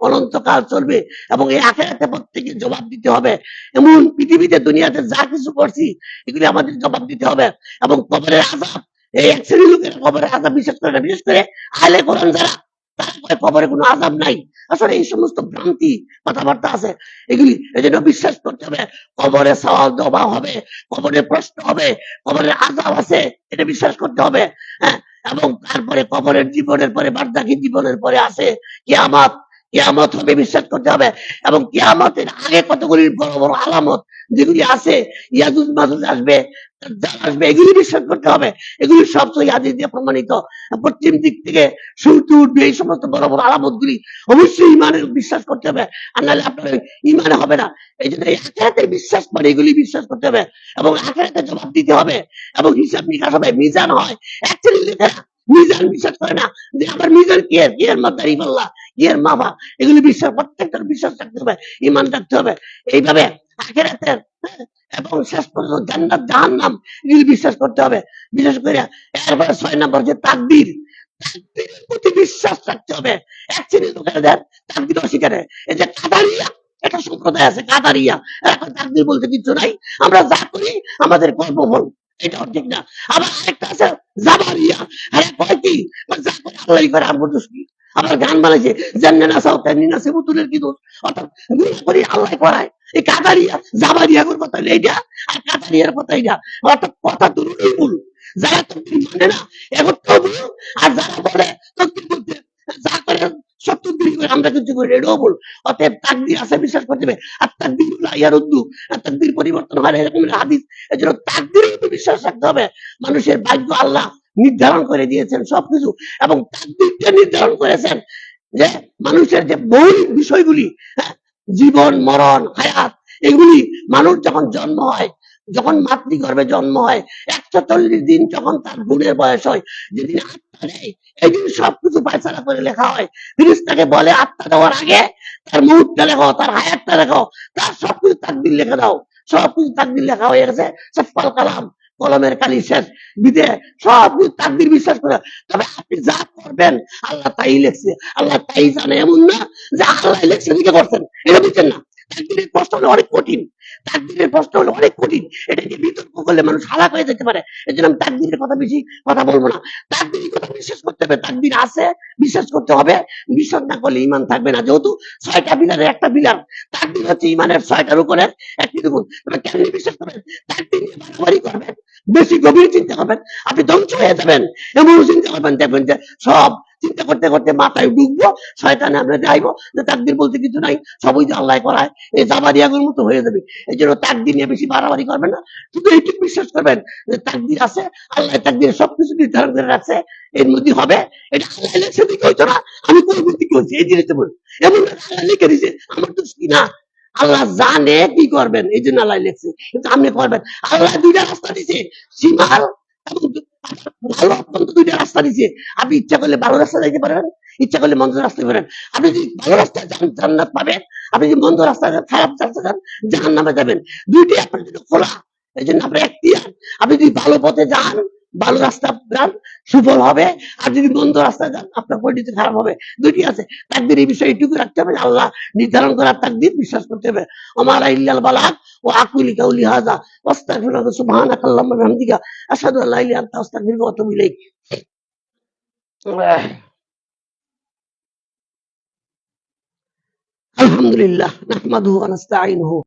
অনন্তকাল চলবে এবং এই আখিরাতে প্রত্যেকে জবাব দিতে হবে। এমন পৃথিবীতে দুনিয়াতে যা কিছু করছি এগুলি আমাদের জবাব দিতে হবে। এবং কবরের আযাব, এই এক শ্রেণীর লোকের কবরের আযাব বিশ্বাস করে না, বিশেষ করে আহলে কোরআন যারা, তারা কয় কবরে কোনো আযাব নাই। আসলে এই সমস্ত ভ্রান্তি কথাবার্তা আছে, এগুলি এজন্য বিশ্বাস করতে হবে। কবরে সওয়াল জবাব হবে, কবরে প্রশ্ন হবে, কবরের আযাব আছে, এটা বিশ্বাস করতে হবে। হ্যাঁ, এবং তারপরে কবরের জীবনের পরে বার্জাখী জীবনের পরে আছে কিয়ামত। কিয়ামত হবে, বিশ্বাস করতে হবে। এবং কিয়ামতের আগে কতগুলি বড় বড় আলামত যেগুলি আছে, ইয়াজুজ মাজুজ আসবে, দাজ্জাল আসবে, এগুলি বিশ্বাস করতে হবে। এগুলি সব সহিহ হাদিস দিয়ে প্রমাণিত। পশ্চিম দিক থেকে সূর্য উঠবে, এই সমস্ত বড় বড় আলামতগুলি অবশ্যই ঈমানে বিশ্বাস করতে হবে, আর নাহলে আপনার ঈমানে হবে না। এই জন্য এই আখিরাতের বিশ্বাস মানে এগুলি বিশ্বাস করতে হবে এবং আখিরাতে জবাব দিতে হবে এবং হিসাব নিকাশ হবে, মিজান হয়। অ্যাকচুয়ালি লেখা মিজান বিশ্বাস করে না, যে আমার মিজান কি এর, কি এর মাদারি পাল্লা, কি এর মাপা, এগুলি বিশ্বাস, প্রত্যেকটার বিশ্বাস রাখতে হবে, ঈমান রাখতে হবে। এইভাবে আখিরাতের, এবং শেষ পর্যন্ত জান্নাত জাহান্নাম এগুলি বিশ্বাস করতে হবে। বিশেষ করে এরপরে 6 নম্বর যে তাকদীর, তাকদীরের প্রতি বিশ্বাস রাখতে হবে। এক শ্রেণীর লোকেরা তাকদীর অস্বীকারে, এই যে কাদারিয়া, একটা সম্প্রদায় আছে কাদারিয়া, এখন তাকদীর বলতে কিছু নাই, আমরা যা করি আমাদের কর্মফল, এটা ঠিক না। আবার আরেকটা আছে জাবারিয়া, আরে কয় কি, যা করে আল্লাহই করে, আর দোষ কি? আবার গান বানাইছে, জান্নে না চাও তেমনি না সে পুতুলের কি দোষ, অর্থাৎ গুনাহ করি আল্লাহ করায়। এই কাদারিয়া জাবারিয়া করে কথা হলো এইটা, আর কাদারিয়ার কথা এইটা, অর্থাৎ কথা দুটোই ভুল। যারা তকদির মানে না একটাও ভুল, আর যারা বলে তকদির বলতে যা করে সত্য দিন করে আমরা কিছু করি, এটাও ভুল। অতএব তাকদির আছে, বিশ্বাস করতে হবে। আর তাকদির ইয়ারুদ্দু, তাকদির পরিবর্তন হয় না, এরকম হাদিস। এই জন্য তাকদিরের উপর বিশ্বাস রাখতে হবে। মানুষের ভাগ্য আল্লাহ নির্ধারণ করে দিয়েছেন সবকিছু, এবং তাকদিরটা নির্ধারণ করেছেন যে মানুষের যে মৌলিক বিষয়গুলি, হ্যাঁ, জীবন মরণ হায়াত, এগুলি মানুষ যখন জন্ম হয়, যখন মাতৃগর্ভে জন্ম হয়, 140 দিন যখন তার গুণের বয়স হয়, যেদিন আত্মা নেয়, এই দিন সবকিছু ফায়সালা করে লেখা হয়। ফেরেশতাকে বলে আত্মা দেওয়ার আগে তার মুহূর্তটা লেখো, তার হায়াতটা লেখো, তার সবকিছু তাকদির লিখে দাও। সবকিছু তাকদির লেখা হয়ে গেছে, সফল কালাম, কলমের কালি শেষ, বিদে সবকিছু তাকদির বিশ্বাস করে। তবে আপনি যা করবেন আল্লাহ তাই লিখছে, আল্লাহ তাই জানে, এমন না যে আল্লাহ লিখছে দিকে করছেন, এটা বুঝছেন না। তাকদীরের প্রশ্ন হলো অনেক কঠিন, তাকদীরের প্রশ্ন হলো অনেক কঠিন, এটা নিয়ে বিতর্ক করলে মানুষ হালাক হয়ে যেতে পারে। এই জন্য আমি তাকদীরের কথা বেশি কথা বলবো না। তাকদীরের কথা বিশ্বাস করতে হবে, তাকদীর আছে, বিশ্বাস করতে হবে। বিশ্বাস না করলে ঈমান থাকবে না, যেহেতু 6টা পিলারের একটা পিলার। তাকদীর হচ্ছে ঈমানের 6টার উপরের একটি রুকন। তবে কেমনে বিশ্বাস করবেন? তাকদীর নিয়ে বাড়াবাড়ি করবেন, বেশি গভীর চিন্তা করবেন, আপনি ধ্বংস হয়ে যাবেন। এমন চিন্তা করবেন, দেখবেন যে সব চিন্তা করতে করতে মাথায় ঢুকবো, শয়তানে আমরা যাইবো যে তাকদির বলতে কিছু নাই, সবই যে আল্লাহ করায়, এই জাবারিয়াগুলোর মতো হয়ে যাবে। এই জন্য তাকদির নিয়ে বেশি বাড়াবাড়ি করবেন না, শুধু এইটুকু বিশ্বাস করবেন যে তাকদির আছে, আল্লাহ তাকদির সবকিছু নির্ধারণ করে রাখছে, এর মধ্যে হবে, এটা আল্লাহ লেখছে দিকে হইতো না, আমি পরবর্তী কি হচ্ছে এই জিনিসটা বলি, এমন আল্লাহ লিখে দিছে, আমার তো কি না, আল্লাহ জানে কি করবেন, এই জন্য আল্লাহ লিখছে, কিন্তু আপনি করবেন। আল্লাহ দুইটা রাস্তা দিছে, সীমার এবং ভালো অত্যন্ত দুইটা রাস্তা দিছে। আপনি ইচ্ছা করলে ভালো রাস্তা যাইতে পারবেন, ইচ্ছা করলে মন্দ রাস্তা পারেন। আপনি যদি ভালো রাস্তায় যান জান্নাত পাবেন, আপনি যদি মন্দ রাস্তায় যান, খারাপ রাস্তায় যান জাহান্নামে যাবেন। দুইটাই আপনার জন্য খোলা, এই জন্য আপনার এখতিয়ার। আপনি যদি ভালো পথে যান, ভালো রাস্তা যান, সুফল হবে, আর যদি মন্দ রাস্তায় যান আপনার পরিণতি খারাপ হবে। দুইটি আছে। তাকদীর এই বিষয়ে এইটুকু রাখতে হবে, আল্লাহ নির্ধারণ করা তাকদীর বিশ্বাস করতে হবে। আমারা ইল্লাল বালাগ ও আকুলি কাউলি হাযা ওয়াস্তাগফিরুল্লাহ সুবহানাকাল্লাহুম্মা ওয়া বিহামদিকা আশহাদু আল্লা ইলাহা ইল্লা আনতা আস্তাগফিরুকা ওয়া আতুবু ইলাইক। আলহামদুলিল্লাহ নাহমাদুহু ওয়া নাস্তাঈনুহু